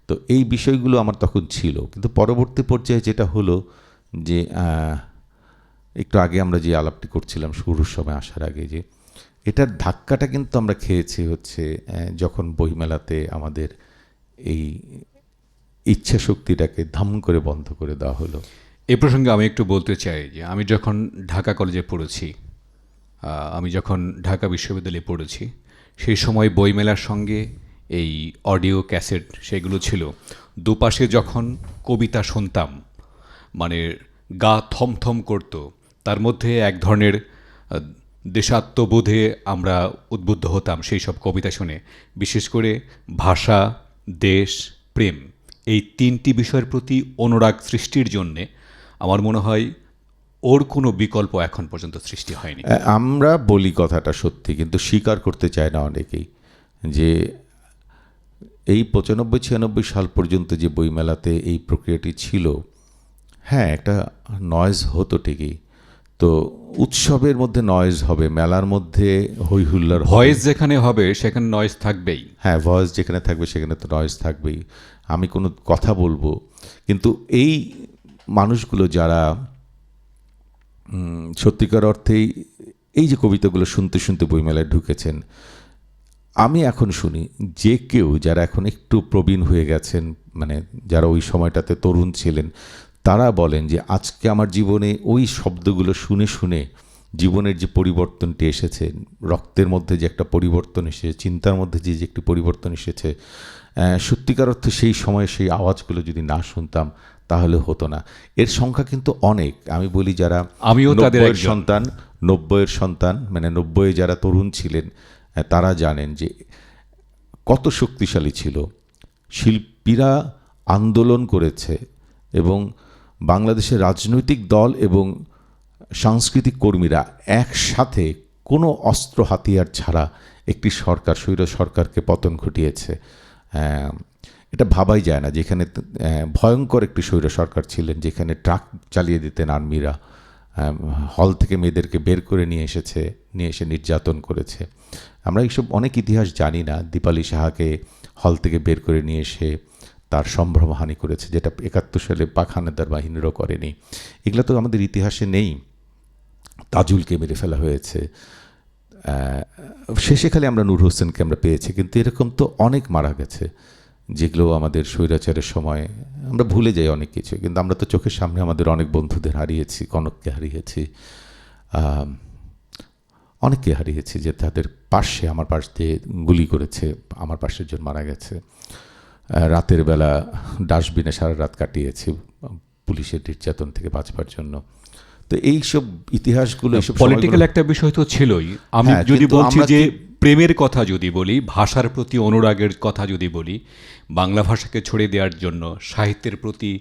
তো এই বিষয়গুলো আমার তখন ছিল, কিন্তু পরবর্তী পর্যায়ে যেটা হলো যে একটু আগে আমরা যে আলাপটি করছিলাম শুরুর সময় আসার আগে, যে এটার ধাক্কাটা কিন্তু আমরা খেয়েছি হচ্ছে যখন বইমেলাতে আমাদের এই ইচ্ছা শক্তিটাকে ধাম করে বন্ধ করে দেওয়া হলো। এ প্রসঙ্গে আমি একটু বলতে চাই যে আমি যখন ঢাকা কলেজে পড়েছি, আমি যখন ঢাকা বিশ্ববিদ্যালয়ে পড়েছি, সেই সময় বইমেলার সঙ্গে এই অডিও ক্যাসেট সেগুলো ছিল। দুপাশে যখন কবিতা শুনতাম, মানে গা থমথম করতো। তার মধ্যে এক ধরনের দেশাত্মবোধে আমরা উদ্বুদ্ধ হতাম সেই সব কবিতা শুনে। বিশেষ করে ভাষা, দেশ, প্রেম, এই তিনটি বিষয়ের প্রতি অনুরাগ সৃষ্টির জন্যে আমার মনে হয় ওর কোনো বিকল্প এখন পর্যন্ত সৃষ্টি হয়নি। আমরা বলি কথাটা সত্যি, কিন্তু স্বীকার করতে চায় না অনেকেই, যে এই 95-96 সাল পর্যন্ত যে বইমেলাতে এই প্রক্রিয়াটি ছিল, হ্যাঁ একটা নয়েজ হতো ঠিকই, তো উৎসবের মধ্যে নয়েজ হবে, মেলার মধ্যে হই হুল্লার, ভয়েস যেখানে হবে সেখানে নয়েজ থাকবেই। হ্যাঁ ভয়েস যেখানে থাকবে সেখানে তো নয়েজ থাকবেই। আমি কোনো কথা বলবো, কিন্তু এই মানুষগুলো যারা সত্যিকার অর্থেই এই যে কবিতাগুলো শুনতে শুনতে বইমেলায় ঢুকেছেন, আমি এখন শুনি যে কেউ যারা এখন একটু প্রবীণ হয়ে গেছেন, মানে যারা ওই সময়টাতে তরুণ ছিলেন, তারা বলেন যে আজকে আমার জীবনে ওই শব্দগুলো শুনে শুনে জীবনের যে পরিবর্তনটি এসেছে, রক্তের মধ্যে যে একটা পরিবর্তন এসেছে, চিন্তার মধ্যে যে একটি পরিবর্তন এসেছে, সত্যিকার অর্থে সেই সময়ে সেই আওয়াজগুলো যদি না শুনতাম তাহলে হতো না। এর সংখ্যা কিন্তু অনেক। আমি বলি যারা আমিও তাদের 90-এর সন্তান, 90-এর সন্তান, মানে 90-এ যারা তরুণ ছিলেন, তারা জানেন যে কত শক্তিশালী ছিল। শিল্পীরা আন্দোলন করেছে এবং বাংলাদেশের রাজনৈতিক দল এবং সাংস্কৃতিক কর্মীরা একসাথে কোনো অস্ত্র হাতিয়ার ছাড়া একটি সরকার, স্বৈর সরকারকে পতন ঘটিয়েছে। এটা ভাবাই যায় না, যেখানে ভয়ঙ্কর একটি স্বৈর সরকার ছিলেন, যেখানে ট্রাক চালিয়ে দিতেন আর্মিরা, হল থেকে মেয়েদেরকে বের করে নিয়ে এসে নির্যাতন করেছে। আমরা এইসব অনেক ইতিহাস জানি না। দীপালি সাহাকে হল থেকে বের করে নিয়ে এসে তার সম্ভ্রমহানি করেছে, যেটা 71 সালে পাখানেদার বাহিনীরও করেনি। এগুলো তো আমাদের ইতিহাসে নেই। তাজুলকে মেরে ফেলা হয়েছে, শেষে খালি আমরা নূর হোসেনকে আমরা পেয়েছি, কিন্তু এরকম তো অনেক মারা গেছে যেগুলো আমাদের স্বৈরাচারের সময় আমরা ভুলে যাই অনেক কিছু। কিন্তু আমরা তো চোখের সামনে আমাদের অনেক বন্ধুদের হারিয়েছি, কনককে হারিয়েছি, অনেককে হারিয়েছি যে তাদের পাশে, আমার পাশ দিয়ে গুলি করেছে, আমার পাশের জন মারা গেছে। রাতের বেলা ডাস্টবিনে সারা রাত কাটিয়েছি পুলিশের নির্যাতন থেকে বাঁচবার জন্য। তো এইসব ইতিহাসগুলো, পলিটিক্যাল একটা বিষয় তো ছিলই। আমি যদি বলছি যে প্রেমের কথা যদি বলি, ভাষার প্রতি অনুরাগের কথা যদি বলি, বাংলা ভাষাকে ছড়িয়ে দেওয়ার জন্য, সাহিত্যের প্রতি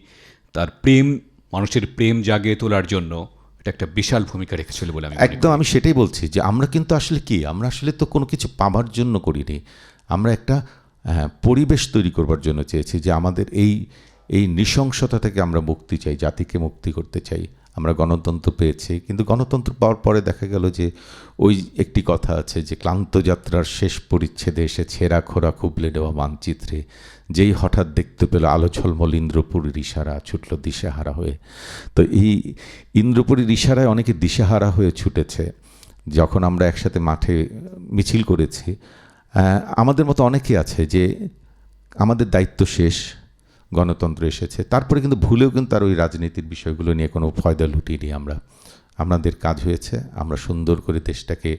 তার প্রেম, মানুষের প্রেম জাগিয়ে তোলার জন্য এটা একটা বিশাল ভূমিকা রেখেছিল বলে আমি একদম, আমি সেটাই বলছি যে আমরা কিন্তু আসলে কি, আমরা আসলে তো কোনো কিছু পাবার জন্য করিনি, আমরা একটা পরিবেশ তৈরি করবার জন্য চেয়েছি, যে আমাদের এই নৃশংসতা থেকে আমরা মুক্তি চাই, জাতিকে মুক্তি করতে চাই। আমরা গণতন্ত্র পেয়েছি, কিন্তু গণতন্ত্র পাওয়ার পরে দেখা গেল যে ওই একটি কথা আছে যে ক্লান্ত যাত্রার শেষ পরিচ্ছেদে এসে ছেঁড়া খোরা খুবলে দেওয়া মানচিত্রে যেই হঠাৎ দেখতে পেল আলো ঝলমল ইন্দ্রপুরীর ইশারা, ছুটল দিশেহারা হয়ে। তো এই ইন্দ্রপুরীর ইশারায় অনেকে দিশেহারা হয়ে ছুটেছে। যখন আমরা একসাথে মাঠে মিছিল করেছি, আমাদের মতো অনেকে আছে যে আমাদের দায়িত্ব শেষ, গণতন্ত্র এসেছে, তারপরে কিন্তু ভুলেও কিন্তু তার ওই রাজনীতির বিষয়গুলো নিয়ে কোনো ফয়দা লুটিয়ে নিই। আমাদের কাজ হয়েছে, আমরা সুন্দর করে দেশটাকে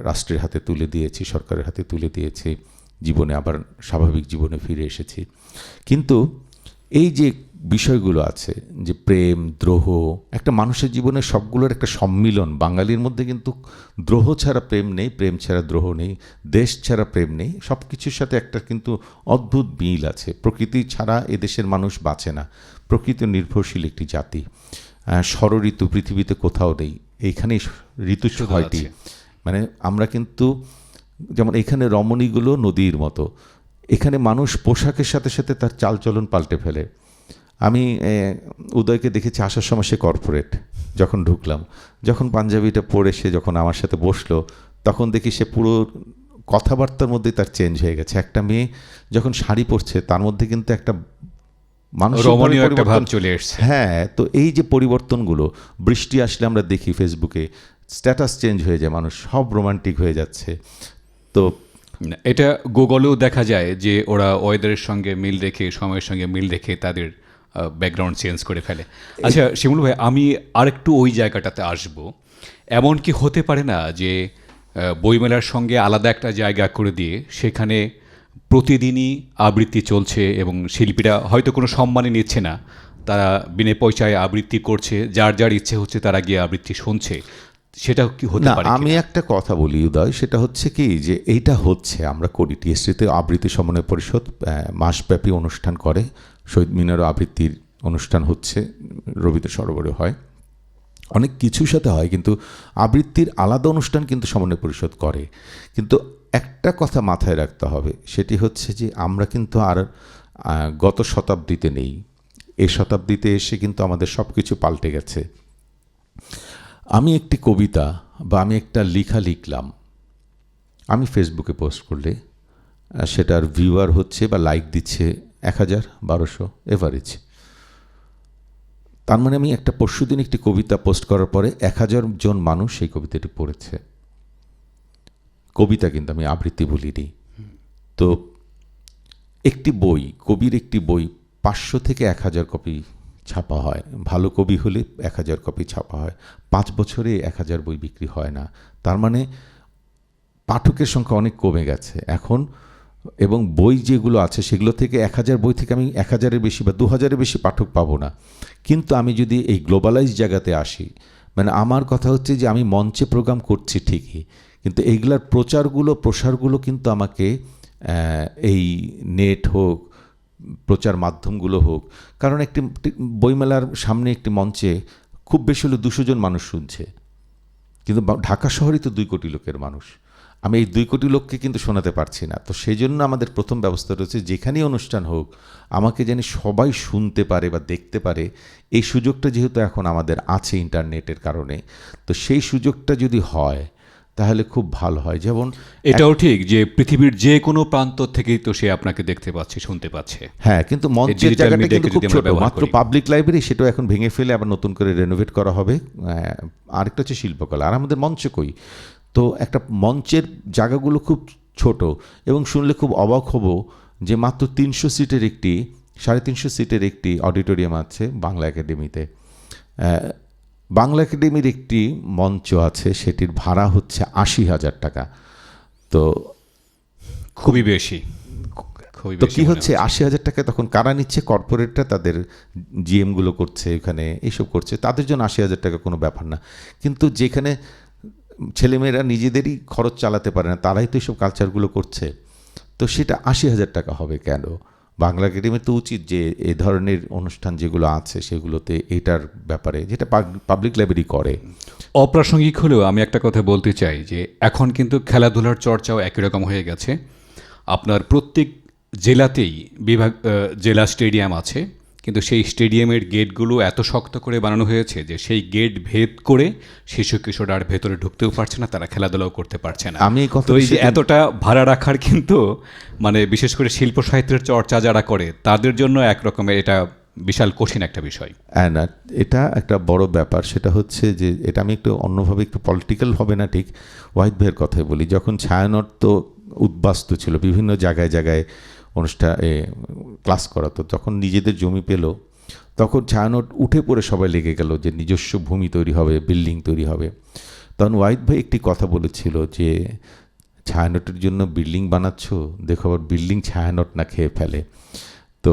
রাষ্ট্রের হাতে তুলে দিয়েছি, সরকারের হাতে তুলে দিয়েছি, জীবনে আবার স্বাভাবিক জীবনে ফিরে এসেছি। কিন্তু এই যে বিষয়গুলো আছে, যে প্রেম, দ্রোহ, একটা মানুষের জীবনে সবগুলোর একটা সম্মিলন। বাঙালির মধ্যে কিন্তু দ্রোহ ছাড়া প্রেম নেই, প্রেম ছাড়া দ্রোহ নেই, দেশ ছাড়া প্রেম নেই, সব কিছুর সাথে একটা কিন্তু অদ্ভুত মিল আছে। প্রকৃতি ছাড়া এদেশের মানুষ বাঁচে না, প্রকৃতি নির্ভরশীল একটি জাতি। ষড়ঋতু পৃথিবীতে কোথাও নেই, এইখানেই ঋতু শুধু ছয়টি। আছে। মানে আমরা কিন্তু যেমন এখানে রমণীগুলো নদীর মতো, এখানে মানুষ পোশাকের সাথে সাথে তার চালচলন পাল্টে ফেলে। আমি উদয়কে দেখেছি আসার সময়, সে কর্পোরেট, যখন ঢুকলাম, যখন পাঞ্জাবিটা পরে সে যখন আমার সাথে বসলো, তখন দেখি সে পুরো কথাবার্তার মধ্যেই তার চেঞ্জ হয়ে গেছে। একটা মেয়ে যখন শাড়ি পরছে তার মধ্যে কিন্তু একটা রমণীয় একটা ভাব চলে এসছে। হ্যাঁ, তো এই যে পরিবর্তনগুলো, বৃষ্টি আসলে আমরা দেখি ফেসবুকে স্ট্যাটাস চেঞ্জ হয়ে যায়, মানুষ সব রোমান্টিক হয়ে যাচ্ছে। তো এটা গুগলেও দেখা যায় যে ওরা ওয়েদারের সঙ্গে মিল রেখে, সময়ের সঙ্গে মিল রেখে তাদের ব্যাকগ্রাউন্ড চেঞ্জ করে ফেলে। আচ্ছা শিমুল ভাই, আমি আরেকটু ওই জায়গাটাতে আসব। এমন কি হতে পারে না যে বইমেলার সঙ্গে আলাদা একটা জায়গা করে দিয়ে সেখানে প্রতিদিনই আবৃত্তি চলছে এবং শিল্পীরা হয়তো কোনো সম্মানই নিচ্ছে না, তারা বিনা পয়সায় আবৃত্তি করছে, যার যার ইচ্ছে হচ্ছে তারা গিয়ে আবৃত্তি শুনছে, সেটা কি হতে না, পারে? আমি একটা কথা বলি উদয়, সেটা হচ্ছে কি, যে এইটা হচ্ছে, আমরা করি টিএসসিতে আবৃত্তি সমন্বয় পরিষদ মাসব্যাপী অনুষ্ঠান করে, শহীদ মিনারও আবৃত্তির অনুষ্ঠান হচ্ছে, রবিতে সরোবরে হয়, অনেক কিছুর সাথে হয়, কিন্তু আবৃত্তির আলাদা অনুষ্ঠান কিন্তু সমন্বয় পরিষদ করে। কিন্তু একটা কথা মাথায় রাখতে হবে, সেটি হচ্ছে যে আমরা কিন্তু আর গত শতাব্দীতে নেই, এই শতাব্দীতে এসে কিন্তু আমাদের সব কিছু পাল্টে গেছে। আমি একটি কবিতা বা আমি একটা লেখা লিখলাম, আমি ফেসবুকে পোস্ট করলে সেটার ভিউয়ার হচ্ছে বা লাইক দিচ্ছে 1000, 1200 এভারেজ। তার মানে আমি একটা পরশুদিন একটি কবিতা পোস্ট করার পরে 1000 জন মানুষ সেই কবিতাটি পড়েছে। কবিতা, কিন্তু আমি আবৃত্তি বলিনি। তো একটি বই, কবির একটি বই 500 থেকে 1000 কপি ছাপা হয়, ভালো কবি হলে 1000 কপি ছাপা হয়, 5 বছরে 1000 বই বিক্রি হয় না। তার মানে পাঠকের সংখ্যা অনেক কমে গেছে এখন, এবং বই যেগুলো আছে সেগুলো থেকে 1000 বই থেকে আমি 1000-এর বেশি বা 2000-এর বেশি পাঠক পাবো না। কিন্তু আমি যদি এই গ্লোবালাইজ জায়গাতে আসি, মানে আমার কথা হচ্ছে যে আমি মঞ্চে প্রোগ্রাম করছি ঠিকই, কিন্তু এইগুলার প্রসারগুলো কিন্তু আমাকে এই নেট হোক, প্রচার মাধ্যমগুলো হোক, কারণ একটি বইমেলার সামনে একটি মঞ্চে খুব বেশি হলে 200 জন মানুষ শুনছে, কিন্তু ঢাকা শহরই তো 2 কোটি লোকের মানুষ, আমি এই 2 কোটি লোককে কিন্তু শোনাতে পারছি না। তো সেই জন্য আমাদের প্রথম ব্যবস্থা রয়েছে, যেখানেই অনুষ্ঠান হোক আমাকে জানি সবাই শুনতে পারে বা দেখতে পারে, এই সুযোগটা যেহেতু এখন আমাদের আছে ইন্টারনেটের কারণে, তো সেই সুযোগটা যদি হয় তাহলে খুব ভালো হয়। যেমন এটাও ঠিক যে পৃথিবীর যে কোনো প্রান্ত থেকেই তো সে আপনাকে দেখতে পাচ্ছে, শুনতে পাচ্ছে। হ্যাঁ, কিন্তু মঞ্চের digital জায়গাটা media কিন্তু কে খুব যদি আমরা ছোট, ব্যবহার মাত্র করি। পাবলিক লাইব্রেরি, সেটাও এখন ভেঙে ফেলে আবার নতুন করে রেনোভেট করা হবে। আরেকটা হচ্ছে শিল্পকলা, আর আমাদের মঞ্চ কই। তো একটা মঞ্চের জায়গাগুলো খুব ছোট, এবং শুনলে খুব অবাক হব যে মাত্র 300 সিটের একটি, 350 সিটের একটি অডিটোরিয়াম আছে বাংলা একাডেমিতে। বাংলা একাডেমির একটি মঞ্চ আছে, সেটির ভাড়া হচ্ছে 80,000 টাকা। তো খুবই বেশি, খুবই তো বেশি কি মনে হচ্ছে, 80,000 টাকায় তখন কারা নিচ্ছে? কর্পোরেটরা তাদের জিএমগুলো করছে, এখানে এইসব করছে, তাদের জন্য 80,000 টাকা কোনো ব্যাপার না। কিন্তু যেখানে ছেলেমেয়েরা নিজেদেরই খরচ চালাতে পারে না, তারাই তো এইসব কালচারগুলো করছে, তো সেটা 80,000 টাকা হবে কেন? বাংলা একাডেমির তো উচিত যে এ ধরনের অনুষ্ঠান যেগুলো আছে সেগুলোতে এটার ব্যাপারে, যেটা পাবলিক লাইব্রেরি করে। অপ্রাসঙ্গিক হলেও আমি একটা কথা বলতে চাই যে এখন কিন্তু খেলাধুলার চর্চাও একই রকম হয়ে গেছে। আপনার প্রত্যেক জেলাতেই জেলা স্টেডিয়াম আছে, কিন্তু সেই স্টেডিয়ামের গেটগুলো এত শক্ত করে বানানো হয়েছে যে সেই গেট ভেদ করে শিশু কিশোর আর ভেতরে ঢুকতেও পারছে না, তারা খেলাধুলাও করতে পারছে না। আমি এই কথা তো এই যে এতটা ভাড়া রাখার কিন্তু মানে বিশেষ করে শিল্প সাহিত্যের চর্চা যারা করে তাদের জন্য একরকমের এটা বিশাল কঠিন একটা বিষয়। না, এটা একটা বড় ব্যাপার। সেটা হচ্ছে যে এটা আমি একটু অন্যভাবে, একটু পলিটিক্যাল হবে না ঠিক, ওয়াহিদ ভাইয়ের কথাই বলি। যখন ছায়ানট তো উদ্বাস্তু ছিল, বিভিন্ন জায়গায় জায়গায় অনুষ্ঠানে ক্লাস করাতো, তখন নিজেদের জমি পেল, তখন ছায়ানট উঠে পড়ে সবাই লেগে গেল যে নিজস্ব ভূমি তৈরি হবে, বিল্ডিং তৈরি হবে। তখন ওয়াহিদ ভাই একটি কথা বলেছিল যে ছায়ানটের জন্য বিল্ডিং বানাচ্ছ, দেখো আবার বিল্ডিং ছায়ানট না খেয়ে ফেলে। তো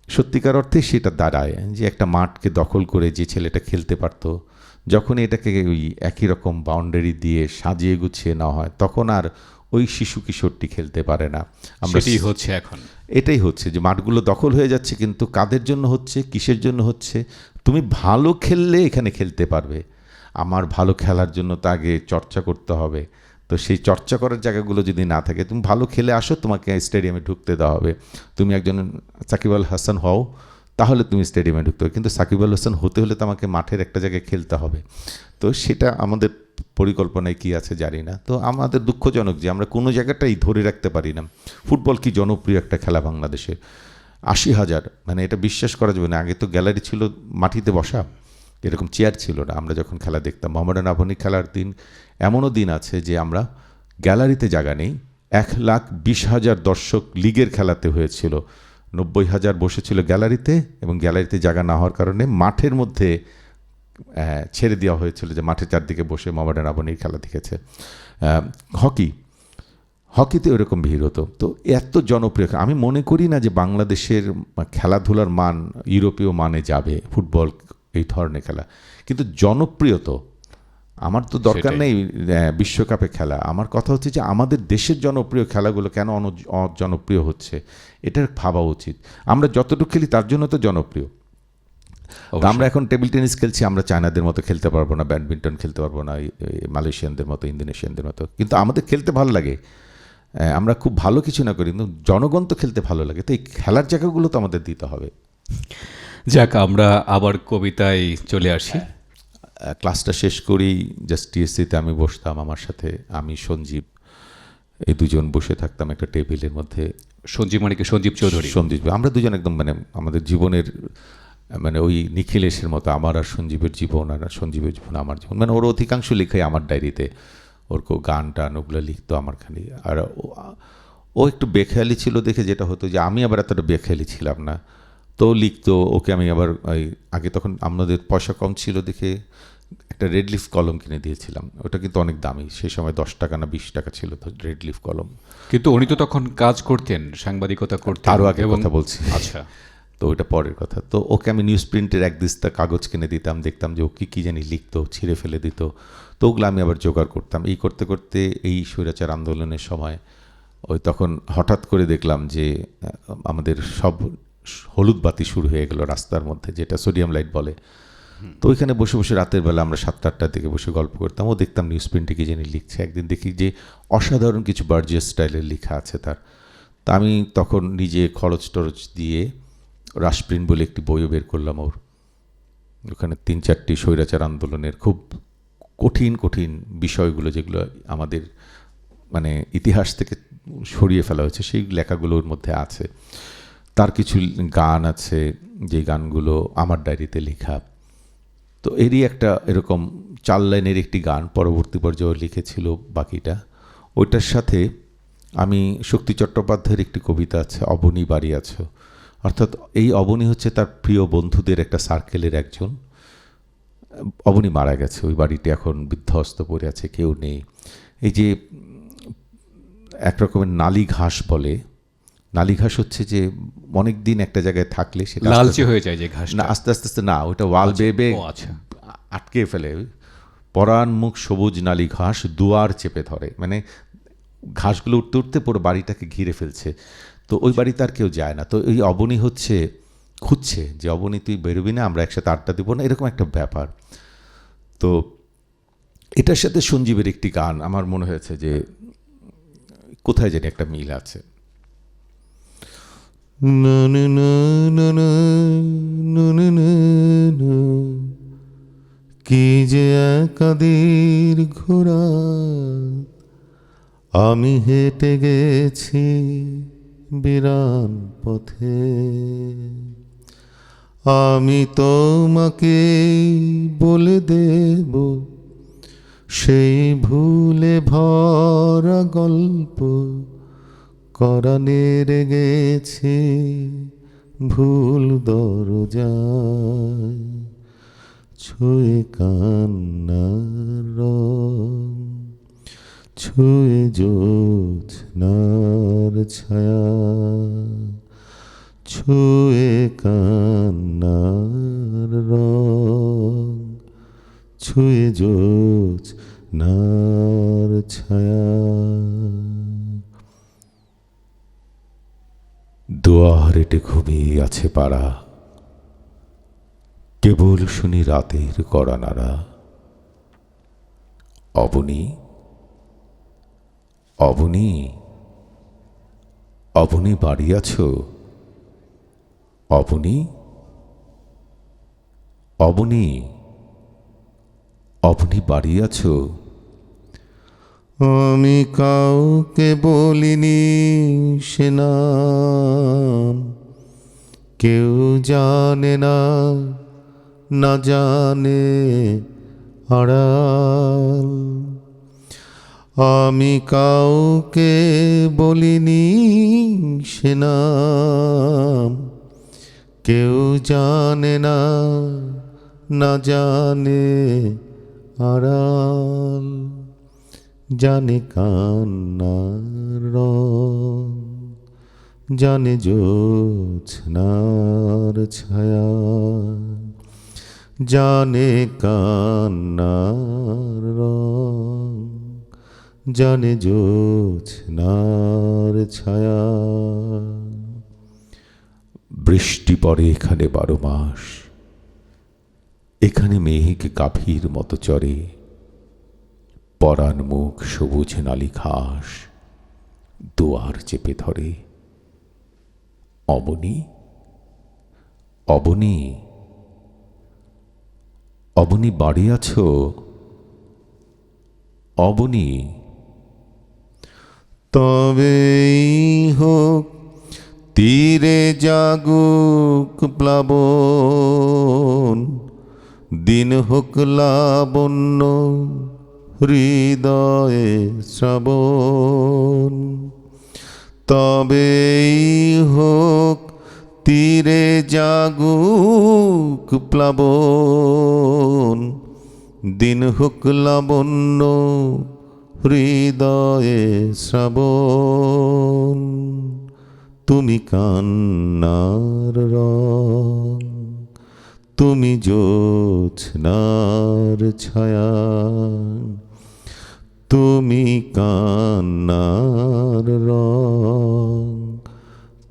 সত্যিকার অর্থে সেটা দাঁড়ায় যে একটা মাঠকে দখল করে যে ছেলেটা খেলতে পারতো, যখন এটাকে ওই একই রকম বাউন্ডারি দিয়ে সাজিয়ে গুছিয়ে নেওয়া হয়, তখন আর ওই শিশু কিশোরটি খেলতে পারে না। সেটাই হচ্ছে এখন। এটাই হচ্ছে যে মাঠগুলো দখল হয়ে যাচ্ছে, কিন্তু কাদের জন্য হচ্ছে, কিসের জন্য হচ্ছে? তুমি ভালো খেললে এখানে খেলতে পারবে, আমার ভালো খেলার জন্য তো আগে চর্চা করতে হবে। তো সেই চর্চা করার জায়গাগুলো যদি না থাকে, তুমি ভালো খেলে আসো, তোমাকে স্টেডিয়ামে ঢুকতে দেওয়া হবে। তুমি একজন সাকিব আল হাসান হও, তাহলে তুমি স্টেডিয়ামে ঢুকতে হবে, কিন্তু সাকিব আল হাসান হতে হলে তো আমাকে মাঠের একটা জায়গায় খেলতে হবে। তো সেটা আমাদের পরিকল্পনায় কি আছে জানি না। তো আমাদের দুঃখজনক যে আমরা কোনো জায়গাটাই ধরে রাখতে পারি না। ফুটবল কি জনপ্রিয় একটা খেলা বাংলাদেশে, 80,000, মানে এটা বিশ্বাস করা যাবে না। আগে তো গ্যালারি ছিল মাটিতে বসা, এরকম চেয়ার ছিল না। আমরা যখন খেলা দেখতাম, মোহামেডান আবাহনী খেলার দিন, এমনও দিন আছে যে আমরা গ্যালারিতে জায়গা নেই, 1,20,000 দর্শক লিগের খেলাতে হয়েছিল, 90,000 বসেছিল গ্যালারিতে, এবং গ্যালারিতে জায়গা না হওয়ার কারণে মাঠের মধ্যে ছেড়ে দেওয়া হয়েছিল, যে মাঠের চারদিকে বসে মোহামেডান আবাহনীর খেলা দেখেছে। হকিতে ওরকম ভিড় হতো। তো এত জনপ্রিয়, আমি মনে করি না যে বাংলাদেশের খেলাধুলার মান ইউরোপীয় মানে যাবে ফুটবল, এই ধরনের খেলা। কিন্তু জনপ্রিয় তো, আমার তো দরকার নেই বিশ্বকাপে খেলা। আমার কথা হচ্ছে যে আমাদের দেশের জনপ্রিয় খেলাগুলো কেন জনপ্রিয় হচ্ছে, এটার ভাবা উচিত। আমরা যতটুকু খেলি তার জন্য তো জনপ্রিয়। আমরা এখন টেবিল টেনিস খেলছি, আমরা চায়নাদের মতো খেলতে পারবো না, ব্যাডমিন্টন খেলতে পারবো না মালয়েশিয়ানদের মতো, ইন্দোনেশিয়ানদের মতো, কিন্তু আমাদের খেলতে ভালো লাগে। আমরা খুব ভালো কিছু না করি, কিন্তু জনগণ তো খেলতে ভালো লাগে। তো এই খেলার জায়গাগুলো তো আমাদের দিতে হবে। যাক, আমরা আবার কবিতায় চলে আসি। ক্লাসটা শেষ করেই জাস্ট টিএসসিতে আমি বসতাম, আমার সাথে আমি সঞ্জীব, এই দুজন বসে থাকতাম একটা টেবিলের মধ্যে। সঞ্জীব মানে কি? সঞ্জীব চৌধুরী। সঞ্জীব, আমরা দুজন একদম মানে আমাদের জীবনের মানে ওই নিখিলেশের মতো, আমার আর সঞ্জীবের জীবন, আর সঞ্জীবের জীবন আমার জীবন। মানে ওর অধিকাংশ লিখাই আমার ডায়েরিতে, ওর গান টান ওগুলো লিখতো আমার খালি। আর ও একটু বেখেয়ালি ছিল দেখে যেটা হতো যে আমি আবার এতটা বেখেয়ালি ছিলাম না, তো লিখতো। ওকে আমি আবার ওই আগে তখন আমাদের পয়সা কম ছিল দেখে একটা রেড লিফ কলম কিনে দিয়েছিলাম। ওটা কিন্তু অনেক দামি, সেই সময় 10 টাকা না 20 টাকা ছিল তো রেড লিফ কলম। কিন্তু উনি তো তখন কাজ করতেন, সাংবাদিকতা করতেন। আরও আগে কথা বলছি। আচ্ছা, তো ওইটা পরের কথা। তো ওকে আমি নিউজ প্রিন্টের 1 দিস্তা কাগজ কিনে দিতাম, দেখতাম যে ও কী জানি লিখতো, ছিঁড়ে ফেলে দিত। তো ওগুলো আমি আবার জোগাড় করতাম। এই করতে করতে এই স্বৈরাচার আন্দোলনের সময় ওই তখন হঠাৎ করে দেখলাম যে আমাদের সব হলুদ বাতি শুরু হয়ে গেল রাস্তার মধ্যে, যেটা সোডিয়াম লাইট বলে। তো ওইখানে বসে বসে রাতের বেলা আমরা 7-8টার দিকে বসে গল্প করতাম। ও দেখতাম নিউজ প্রিন্টে কী জানি লিখছে। একদিন দেখি যে অসাধারণ কিছু বার্জিয়াস স্টাইলের লেখা আছে তার। তা আমি তখন নিজে খরচ টরচ দিয়ে রাসপ্রিন্ট বলে একটি বইও বের করলাম ওর। ওখানে 3-4টি স্বৈরাচার আন্দোলনের খুব কঠিন কঠিন বিষয়গুলো, যেগুলো আমাদের মানে ইতিহাস থেকে সরিয়ে ফেলা হয়েছে, সেই লেখাগুলো ওর মধ্যে আছে। তার কিছু গান আছে, যে গানগুলো আমার ডায়েরিতে লেখা। তো এরই একটা এরকম 4 লাইনের একটি গান পরবর্তী পর্যায়ে লিখেছিল বাকিটা। ওইটার সাথে আমি শক্তি চট্টোপাধ্যায়ের একটি কবিতা আছে, অবনী বাড়ি আছো। অর্থাৎ এই অবনী হচ্ছে তার প্রিয় বন্ধুদের একটা সার্কেলের একজন। অবনী মারা গেছে, ওই বাড়িটি এখন বিধ্বস্ত পড়ে আছে, কেউ নেই। এই যে এক রকমের নালি ঘাস বলে, নালি ঘাস হচ্ছে যে অনেক দিন একটা জায়গায় থাকলে সেটা লালচে হয়ে যায় যে ঘাস, না আস্তে আস্তে না, ওটা ওয়াল বেবে আটকে ফেলে। পরাণ মুখ সবুজ নালি ঘাস দুয়ার চেপে ধরে, মানে ঘাসগুলো উঠতে উঠতে পুরো বাড়িটাকে ঘিরে ফেলছে। তো ওই বাড়িতে আর কেউ যায় না। তো এই অবনী হচ্ছে খুঁজছে যে অবনী তুই বেরোবি না, আমরা একসাথে আড্ডা দিব না, এরকম একটা ব্যাপার। তো এটার সাথে সঞ্জীবের একটি গান আমার মনে হয়েছে যে কোথায় জানি একটা মিল আছে। কি যে একাদির ঘোরা আমি হেঁটে গেছি বিরান পথে, আমি তোমাকে বলে দেব সেই ভুলে ভরা গল্প, করানের গেছে ভুল দরজায়, ছুঁয়ে কান্নার রং, ছুঁয়ে জ্যোৎস্নার ছায়া, ছুঁয়ে কান্নার রং, ছুঁয়ে জ্যোৎস্নার ছায়া। দুয়ারেটে ঘুমিয়ে আছে পাড়া, কেবল শুনি রাতের কড়া নাড়া। অবনী, অবনী, অবনী বাড়ি আছো? অবনী, অবনী, অবনী বাড়ি আছো? আমি কাউকে বলিনি সে নাম, কেউ জানে না, না জানে আড়াল। আমি কাউকে বলিনি সে নাম, কেউ জানে না, না জানে আড়াল। জানে কান্নার রং, জানে জ্যোৎস্নার ছায়া। জানে কান্নার রং, জানে জ্যোৎস্নার ছায়া। বৃষ্টি পড়ে এখানে 12 মাস, এখানে মেঘ গাভীর মতো চড়ে। পরাণ মুখ সবুজ নালি ঘাস দুয়ার চেপে ধরে। অবনী, অবনী, অবনী বাড়ি আছো? অবনী, তবেই হোক তীরে জাগুক প্লাবন, দিন হোক লাবণ্য হৃদয়ে শ্রাবণ। তবেই হোক তীরে জাগুক প্লাবন, দিন হোক লাবণ্য হৃদয়ে শ্রাবণ। তুমি কান্নার রং, তুমি জ্যোৎস্নার ছায়া। তুমি কান্নার রং,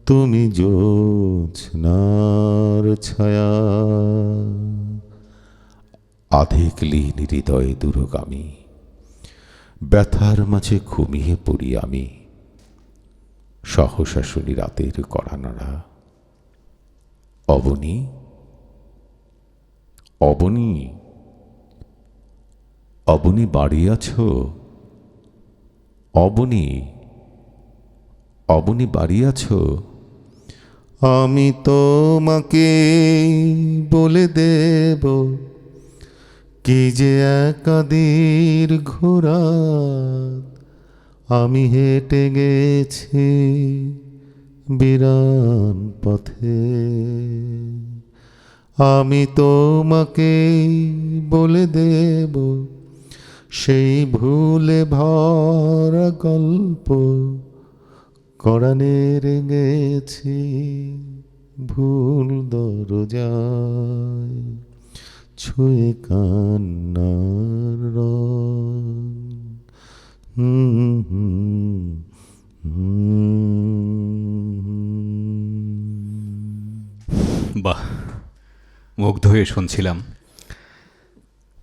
তুমি জ্যোৎস্নার ছায়া। আধিক লীন হৃদয়ে দূরগামী, ব্যথার মাঝে ঘুমিয়ে পড়ি আমি। সহসা শুনি রাতের কড়া নাড়া। অবনী, অবনী, অবনী বাড়ি আছো? অবনী, অবনী বাড়ি আছো? আমি তোমাকে বলে দেব, কি যে একাদির ঘোরাত আমি হেঁটে গেছি বিরান পথে। আমি তোমাকে বলে দেব, সেই ভুলে ভরা গল্প কোরআনের গেছি ভুল দরজায়। ছুঁয়ে কান্নার রং। বাহ, মুগ্ধ হয়ে শুনছিলাম।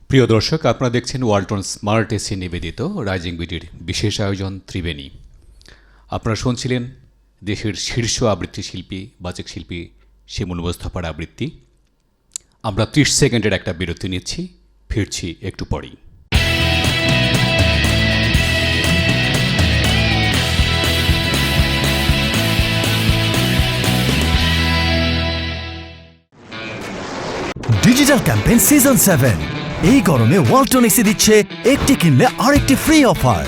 প্রিয় দর্শক, আপনারা দেখছেন ওয়ালটন স্মার্ট এসি নিবেদিত রাইজিং বিডির বিশেষ আয়োজন ত্রিবেণী। আপনারা শুনছিলেন দেশের শীর্ষ আবৃত্তি শিল্পী, বাচিক শিল্পী শিমুল মুস্তাফার আবৃত্তি। আমরা 30 সেকেন্ডের একটা বিরতি নিচ্ছি, ফিরছি একটু পরেই। ডিজিটাল ক্যাম্পেইন সিজন 7 এই গরমে ওয়ালটন এসি দিচ্ছে একটি কিনলে আরেকটি ফ্রি অফার।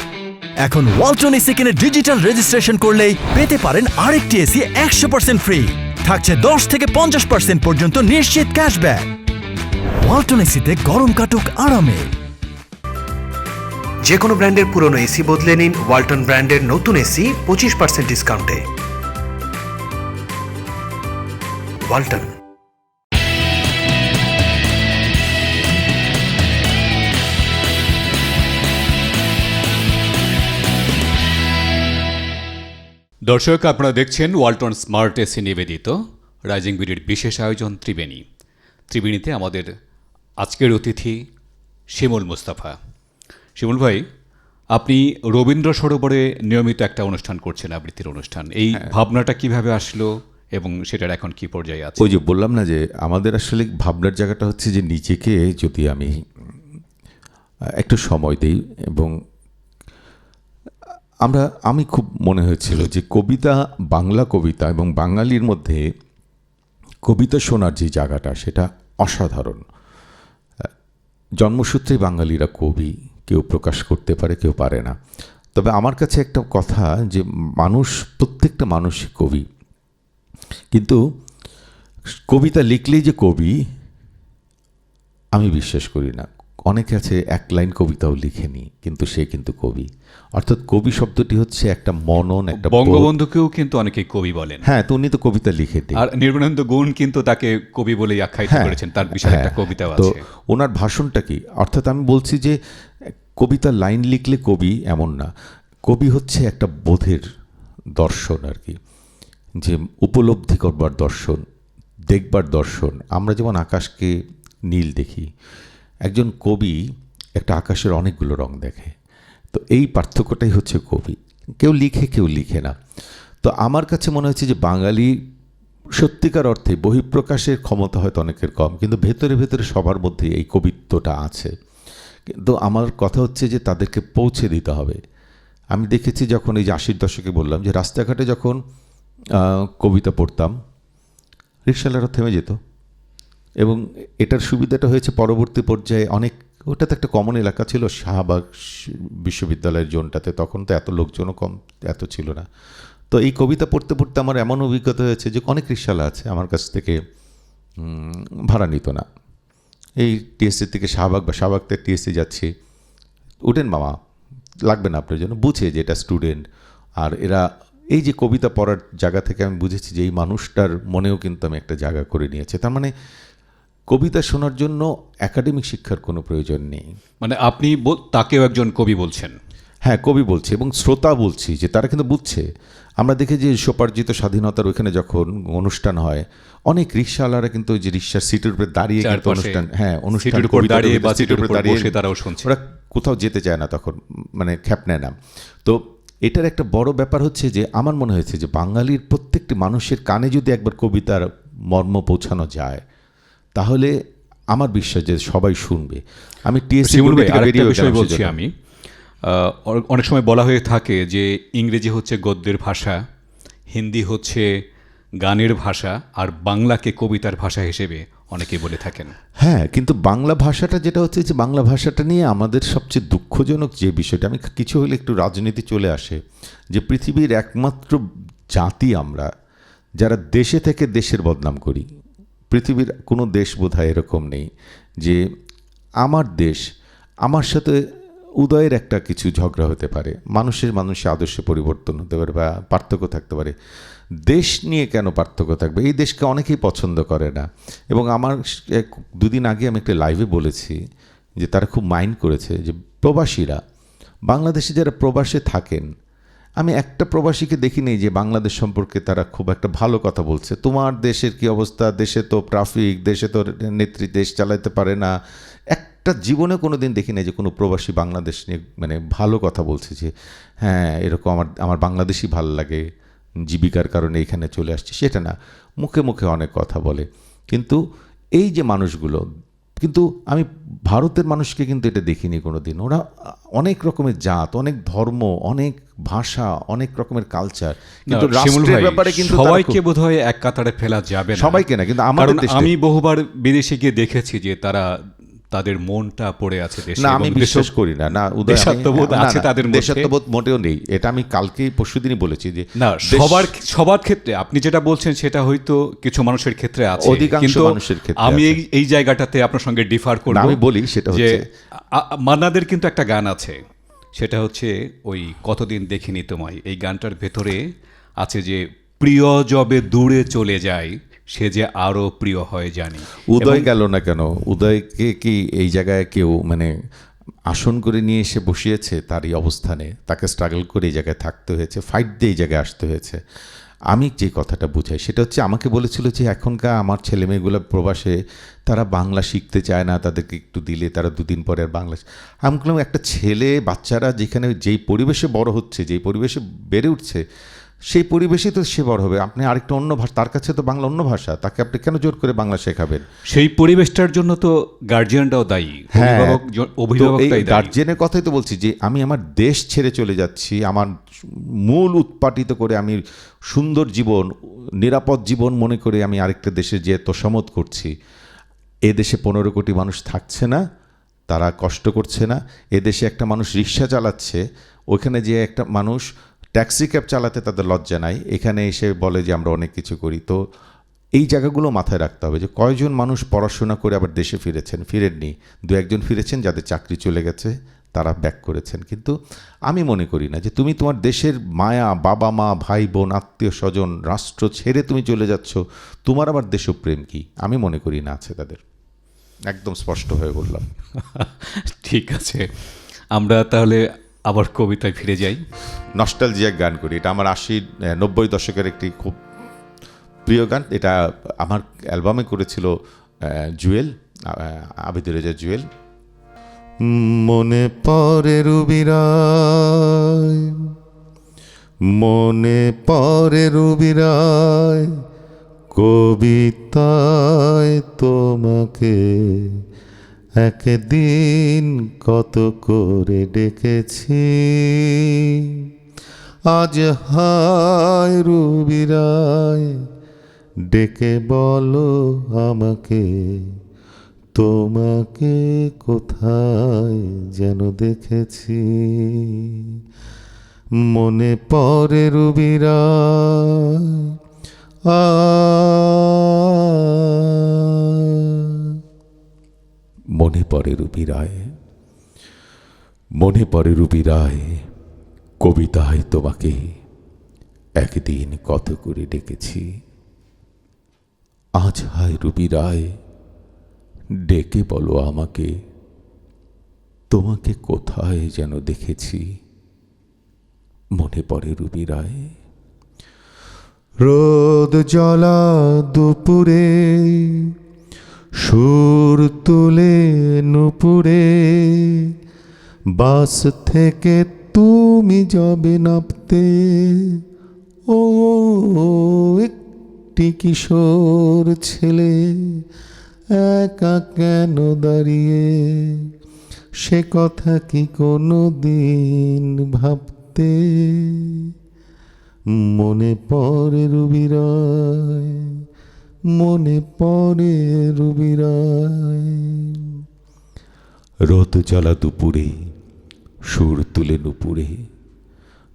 এখন ওয়ালটন এসি কিনে ডিজিটাল রেজিস্ট্রেশন করলেই পেতে পারেন আরেকটি এসি 100% ফ্রি। থাকছে 10 থেকে 50% পর্যন্ত নিশ্চিত ক্যাশব্যাক। ওয়ালটন এসিতে গরম কাটুক আরামে। যে কোনো ব্র্যান্ডের পুরনো এসি বদলে নিন ওয়ালটন ব্র্যান্ডের নতুন এসি 25% ডিসকাউন্টে। ওয়ালটন। দর্শক, আপনারা দেখছেন ওয়ালটন স্মার্ট এসি নিবেদিত রাইজিং বিডির বিশেষ আয়োজন ত্রিবেণী। ত্রিবেণীতে আমাদের আজকের অতিথি শিমুল মুস্তাফা। শিমুল ভাই, আপনি রবীন্দ্র সরোবরে নিয়মিত একটা অনুষ্ঠান করছেন, আবৃত্তির অনুষ্ঠান। এই ভাবনাটা কিভাবে আসলো এবং সেটার এখন কি পর্যায়ে আছে? ওই যে বললাম না যে আমাদের আসলে ভাবনার জায়গাটা হচ্ছে যে নিজেকে যদি আমি একটু সময় দিই এবং আমি খুব মনে হয়েছিল যে কবিতা, বাংলা কবিতা এবং বাঙালির মধ্যে কবিতা শোনার যে জায়গাটা সেটা অসাধারণ। জন্মসূত্রে বাঙালিরা কবি, কেউ প্রকাশ করতে পারে, কেউ পারে না। তবে আমার কাছে একটা কথা যে প্রত্যেকটা মানুষই কবি, কিন্তু কবিতা লিখলেই যে কবি আমি বিশ্বাস করি না। অনেকে আছে এক লাইন কবিতাও লিখেনি, কিন্তু সে কিন্তু কবি। অর্থাৎ কবি শব্দটি হচ্ছে একটা মনন, একটা বঙ্গবন্ধুকেও কিন্তু অনেকেই কবি বলেন। হ্যাঁ, তো উনি তো কবিতা লিখেনি। আর নির্বাণানন্দ গুণ কিন্তু তাকে কবি বলেই আখ্যায়িত করেছেন, তার বিশাল একটা কবিতাও তো আছে। ওনার ভাষণটা কি? অর্থাৎ আমি বলছি যে কবিতা লাইন লিখলে কবি এমন না। কবি হচ্ছে একটা বোধের দর্শন আর কি, যে উপলব্ধি করবার দর্শন, দেখবার দর্শন। আমরা যেমন আকাশকে নীল দেখি, একজন কবি একটা আকাশের অনেকগুলো রং দেখে। তো এই পার্থক্যটাই হচ্ছে কবি। কেউ লিখে, কেউ লিখে না। তো আমার কাছে মনে হচ্ছে যে বাঙালি সত্যিকার অর্থে বহিঃপ্রকাশের ক্ষমতা হয়তো অনেকের কম, কিন্তু ভেতরে ভেতরে সবার মধ্যে এই কবিত্বটা আছে। কিন্তু আমার কথা হচ্ছে যে তাদেরকে পৌঁছে দিতে হবে। আমি দেখেছি যখন এই যে 80-র দশকে বললাম যে রাস্তাঘাটে যখন কবিতা পড়তাম, রিকশাওয়ালারা থেমে যেত। এবং এটার সুবিধাটা হয়েছে পরবর্তী পর্যায়ে ওটা তো একটা কমন এলাকা ছিল শাহবাগ বিশ্ববিদ্যালয়ের জোনটাতে, তখন তো এত লোকজনও কম, এত ছিল না। তো এই কবিতা পড়তে পড়তে আমার এমন অভিজ্ঞতা হয়েছে যে অনেক রিকশাওয়ালা আছে আমার কাছ থেকে ভাড়া নিত না। এই টিএসসি থেকে শাহবাগ বা শাহবাগ থেকে টিএসসি যাচ্ছি, উঠেন মামা, লাগবে না আপনার জন্য, বুঝে যে এটা স্টুডেন্ট। আর এরা এই যে কবিতা পড়ার জায়গা থেকে আমি বুঝেছি যে এই মানুষটার মনেও কিন্তু আমি একটা জায়গা করে নিয়েছি। তার মানে কবিতা শোনার জন্য একাডেমিক শিক্ষার কোনো প্রয়োজন নেই। মানে আপনি তাকেও একজন কবি বলছেন? হ্যাঁ, কবি বলছি এবং শ্রোতা বলছি, যে তারা কিন্তু বুঝছে। আমরা দেখি যে স্বোপার্জিত স্বাধীনতার ওইখানে যখন অনুষ্ঠান হয়, অনেক রিকশাওয়ালারা কিন্তু ওই যে রিকশার সিটের উপরে দাঁড়িয়ে কিন্তু অনুষ্ঠান, সিটের উপর দাঁড়িয়ে বা সিটের উপর বসে তারাও শুনছে। ওরা কোথাও যেতে চায় না তখন, মানে খ্যাপ নেয় না। তো এটার একটা বড় ব্যাপার হচ্ছে যে আমার মনে হয়েছে যে বাঙালির প্রত্যেকটি মানুষের কানে যদি একবার কবিতার মর্ম পৌঁছানো যায়, তাহলে আমার বিশ্বাস যে সবাই শুনবে। আমি টিএসসি বলছি, আমি অনেক সময় বলা হয়ে থাকে যে ইংরেজি হচ্ছে গদ্যের ভাষা, হিন্দি হচ্ছে গানের ভাষা, আর বাংলাকে কবিতার ভাষা হিসেবে অনেকে বলে থাকেন। হ্যাঁ, কিন্তু বাংলা ভাষাটা যেটা হচ্ছে যে বাংলা ভাষাটা নিয়ে আমাদের সবচেয়ে দুঃখজনক যে বিষয়টা, আমি কিছু হলে একটু রাজনীতি চলে আসে, যে পৃথিবীর একমাত্র জাতি আমরা যারা দেশে থেকে দেশের বদনাম করি। পৃথিবীর কোনো দেশ বোধহয় এরকম নেই যে আমার দেশ, আমার সাথে উদয়ের একটা কিছু ঝগড়া হতে পারে, মানুষের আদর্শে পরিবর্তন হতে পারে বা পার্থক্য থাকতে পারে, দেশ নিয়ে কেন পার্থক্য থাকবে? এই দেশকে অনেকেই পছন্দ করে না। এবং আমার দুদিন আগে আমি একটা লাইভে বলেছি যে তারা খুব মাইন্ড করেছে যে প্রবাসীরা, বাংলাদেশে যারা প্রবাসে থাকেন, আমি একটা প্রবাসীকে দেখিনি যে বাংলাদেশ সম্পর্কে তারা খুব একটা ভালো কথা বলছে। তোমার দেশের কি অবস্থা, দেশে তো ট্রাফিক, দেশে তো নেত্রী দেশ চালাতে পারে না। একটা জীবনে কোনো দিন দেখি না যে কোনো প্রবাসী বাংলাদেশ নিয়ে মানে ভালো কথা বলছে যে হ্যাঁ এরকম আমার বাংলাদেশই ভালো লাগে, জীবিকার কারণে এখানে চলে আসছে। সেটা না, মুখে মুখে অনেক কথা বলে। কিন্তু এই যে মানুষগুলো, কিন্তু আমি ভারতের মানুষকে কিন্তু এটা দেখিনি কোনো দিন। ওরা অনেক রকমের জাত, অনেক ধর্ম, অনেক ভাষা, অনেক রকমের কালচার, কিন্তু রাষ্ট্রের ব্যাপারে কিন্তু সবাইকে বোধহয় এক কাতারে ফেলা যাবে না। সবাইকে না, কিন্তু আমাদের দেশে আমি বহুবার বিদেশে গিয়ে দেখেছি যে তাদের মনটা পড়ে আছে দেশে। না, আমি বিশ্বাস করি না। না, দেশাত্মবোধ আছে তাদের মধ্যে। দেশাত্মবোধ মোটেও নেই। এটা আমি কালকেই পরশুদিনই বলেছি যে না, সবার ক্ষেত্রে আপনি যেটা বলছেন সেটা হয়তো কিছু মানুষের ক্ষেত্রে আছে, অধিকাংশ মানুষের ক্ষেত্রে আমি এই জায়গাটাতে আপনার সঙ্গে ডিফার করব। আমি বলি সেটা হচ্ছে মান্নাদের কিন্তু একটা গান আছে, সেটা হচ্ছে ওই কতদিন দেখিনি তোমায়। এই গানটার ভেতরে আছে যে প্রিয় যবে দূরে চলে যায়, সে যে আরও প্রিয় হয় জানি। উদয় গেল না কেন? উদয়কে কি এই জায়গায় কেউ মানে আসন করে নিয়ে এসে বসিয়েছে তার এই অবস্থানে? তাকে স্ট্রাগল করে এই জায়গায় থাকতে হয়েছে, ফাইট দিয়ে এই জায়গায় আসতে হয়েছে। আমি যে কথাটা বুঝাই সেটা হচ্ছে, আমাকে বলেছিল যে এখনকার আমার ছেলেমেয়েগুলো প্রবাসে, তারা বাংলা শিখতে চায় না, তাদেরকে একটু দিলে তারা দুদিন পরে আর বাংলা। আমি বললাম, একটা ছেলে বাচ্চারা যেখানে যেই পরিবেশে বড় হচ্ছে, যেই পরিবেশে বেড়ে উঠছে, সেই পরিবেশেই তো সে বড় হবে। আপনি আরেকটা অন্য ভাষা, তার কাছে তো বাংলা অন্য ভাষা, তাকে আপনি কেন জোর করে বাংলা শেখাবেন? সেই পরিবেশটার জন্য তো গার্জিয়ানরাও দায়ী, অভিভাবকটাই দায়ী। গার্জিয়ানের কথাই তো বলছি যে আমি আমার দেশ ছেড়ে চলে যাচ্ছি, আমার মূল উৎপাটিত করে আমি সুন্দর জীবন, নিরাপদ জীবন মনে করে আমি আরেকটা দেশে যে তোষামত করছি। এ দেশে 15 কোটি মানুষ থাকছে না, তারা কষ্ট করছে না। এদেশে একটা মানুষ রিক্সা চালাচ্ছে, ওইখানে যে একটা মানুষ ট্যাক্সি ক্যাব চালাতে তাদের লজ্জা নাই, এখানে এসে বলে যে আমরা অনেক কিছু করি। তো এই জায়গাগুলো মাথায় রাখতে হবে যে কয়জন মানুষ পড়াশোনা করে আবার দেশে ফিরেননি। 2-1 ফিরেছেন, যাদের চাকরি চলে গেছে তারা ব্যাক করেছেন। কিন্তু আমি মনে করি না যে তুমি তোমার দেশের মায়া, বাবা মা, ভাই বোন, আত্মীয় স্বজন, রাষ্ট্র ছেড়ে তুমি চলে যাচ্ছ, তোমার আবার দেশপ্রেম কি? আমি মনে করি না আছে তাদের। একদম স্পষ্ট হয়ে বললাম। ঠিক আছে, আমরা তাহলে আবার কবিতায় ফিরে যাই। নস্টালজিয়া গান করি। এটা আমার 80-90 দশকের একটি খুব প্রিয় গান। এটা আমার অ্যালবামে করেছিল জুয়েল, আবিদুর রেজা জুয়েল। মনে পড়ে রুবিরায়, মনে পড়ে রুবিরায়, কবিতায় তোমাকে একদিন কত করে ডেকেছি। আজ হায় রুবিরায়, ডেকে বলো আমাকে, তোমাকে কোথায় যেন দেখেছি। মনে পড়ে রুবিরায়, মনে পড়ে রুবিরায়, মনে পড়ে রুবিরায়, কবিতায় তোমাকে একদিন কত করে ডেকেছি। আজ হায় রুবিরায়, ডেকে বলো আমাকে, তোমাকে কোথায় যেন দেখেছি। মনে পড়ে রুবিরায়। রোদ জ্বলা দুপুরে, সুর তুলে নুপুরে, বাস থেকে তুমি যাবে নামতে, ও একটি কিশোর ছেলে একা কেন দাঁড়িয়ে, সে কথা কি কোনো দিন ভাবতে। মনে পড়ে রুবিরায়, মনে পড়ে রুবিরায়। রোদ জ্বালা দুপুরে, সুর তুলে নুপুরে,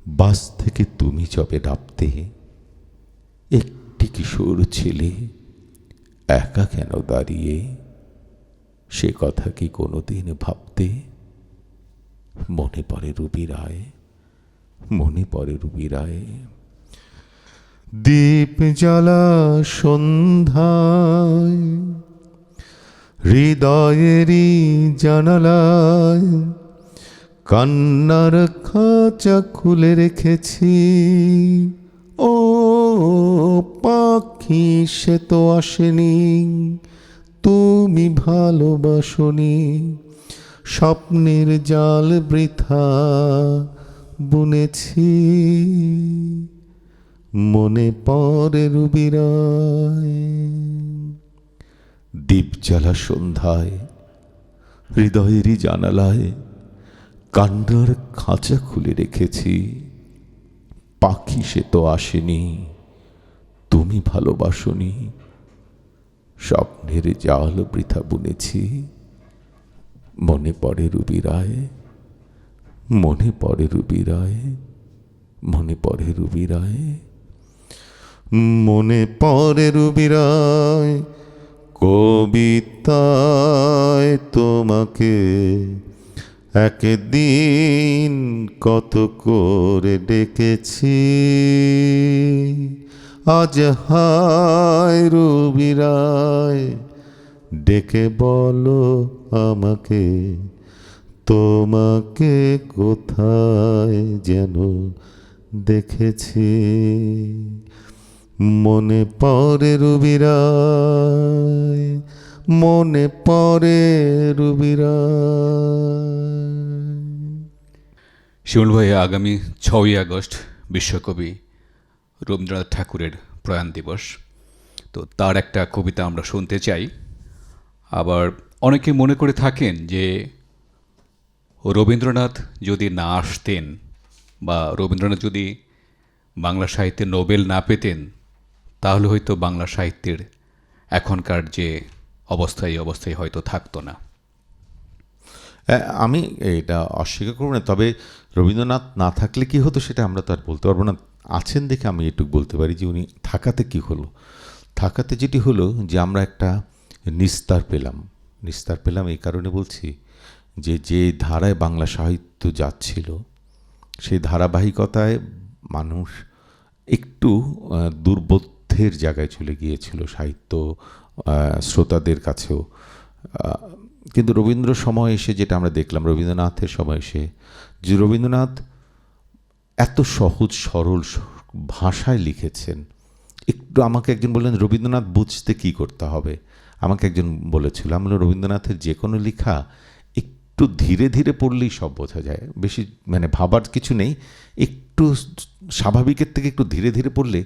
বাস থেকে তুমি যাবে নামতে, একটি কিশোর ছেলে একা কেন দাঁড়িয়ে, সে কথা কি কোনোদিন ভাবতে। মনে পড়ে রুবিরায়, মনে পড়ে রুবিরায়। দীপ জ্বালা সন্ধ্যায়, হৃদয়েরই জানালায়, কান্নার খাঁচা খুলে রেখেছি। ও পাখি সে তো আসেনি, তুমি ভালোবাসনি, স্বপ্নের জাল বৃথা বুনেছি। মনে পড়ে রুবিরায়। দীপ জ্বালা সন্ধ্যায়, হৃদয়েরই জানালায়, কান্নার খাঁচা খুলে রেখেছি। পাখি সে তো আসেনি, তুমি ভালোবাসনি, স্বপ্নের জাল বৃথা বুনেছি। মনে পড়ে রুবিরায়, মনে পড়ে রুবিরায়, মনে পড়ে রুবিরায়। মনে পড়ে রুবিরায়, কবিতায় তোমাকে একদিন কত করে ডেকেছি। আজ হায় রবিরায় ডেকে বলো আমাকে, তোমাকে কোথায় যেন দেখেছি। মনে পড়ে রবিরায়, মনে পড়ে রবিরায়। শিমুল ভাই, আগামী 6ই আগস্ট বিশ্বকবি রবীন্দ্রনাথ ঠাকুরের প্রয়াণ দিবস। তো তার একটা কবিতা আমরা শুনতে চাই। আবার অনেকে মনে করে থাকেন যে রবীন্দ্রনাথ যদি না আসতেন বা রবীন্দ্রনাথ যদি বাংলা সাহিত্যে নোবেল না পেতেন, তাহলে হয়তো বাংলা সাহিত্যের এখনকার যে অবস্থা, এই অবস্থায় হয়তো থাকতো না। আমি এটা অস্বীকার করব না, তবে রবীন্দ্রনাথ না থাকলে কি হতো সেটা আমরা তো আর বলতে পারবো না। আছেন দেখে আমি একটু বলতে পারি যে উনি থাকাতে কি হলো। থাকাতে যেটি হলো যে আমরা একটা নিস্তার পেলাম। নিস্তার পেলাম এই কারণে বলছি যে যে ধারায় বাংলা সাহিত্য যাচ্ছিল, সেই ধারাবাহিকতায় মানুষ একটু দুর্বোধ্যের জায়গায় চলে গিয়েছিল সাহিত্য শ্রোতাদের কাছেও। কিন্তু রবীন্দ্র সময় এসে যেটা আমরা দেখলাম, রবীন্দ্রনাথের সময় এসে যে রবীন্দ্রনাথ এত সহজ সরল ভাষায় লিখেছেন। একটু আমাকে একজন বললেন রবীন্দ্রনাথ বুঝতে কি করতে হবে। আমাকে একজন বলেছিল, আমি বললাম রবীন্দ্রনাথের যে কোনো লেখা একটু ধীরে ধীরে পড়লেই সব বোঝা যায়, বেশি মানে ভাবার কিছু নেই। একটু স্বাভাবিকের থেকে একটু ধীরে ধীরে পড়লে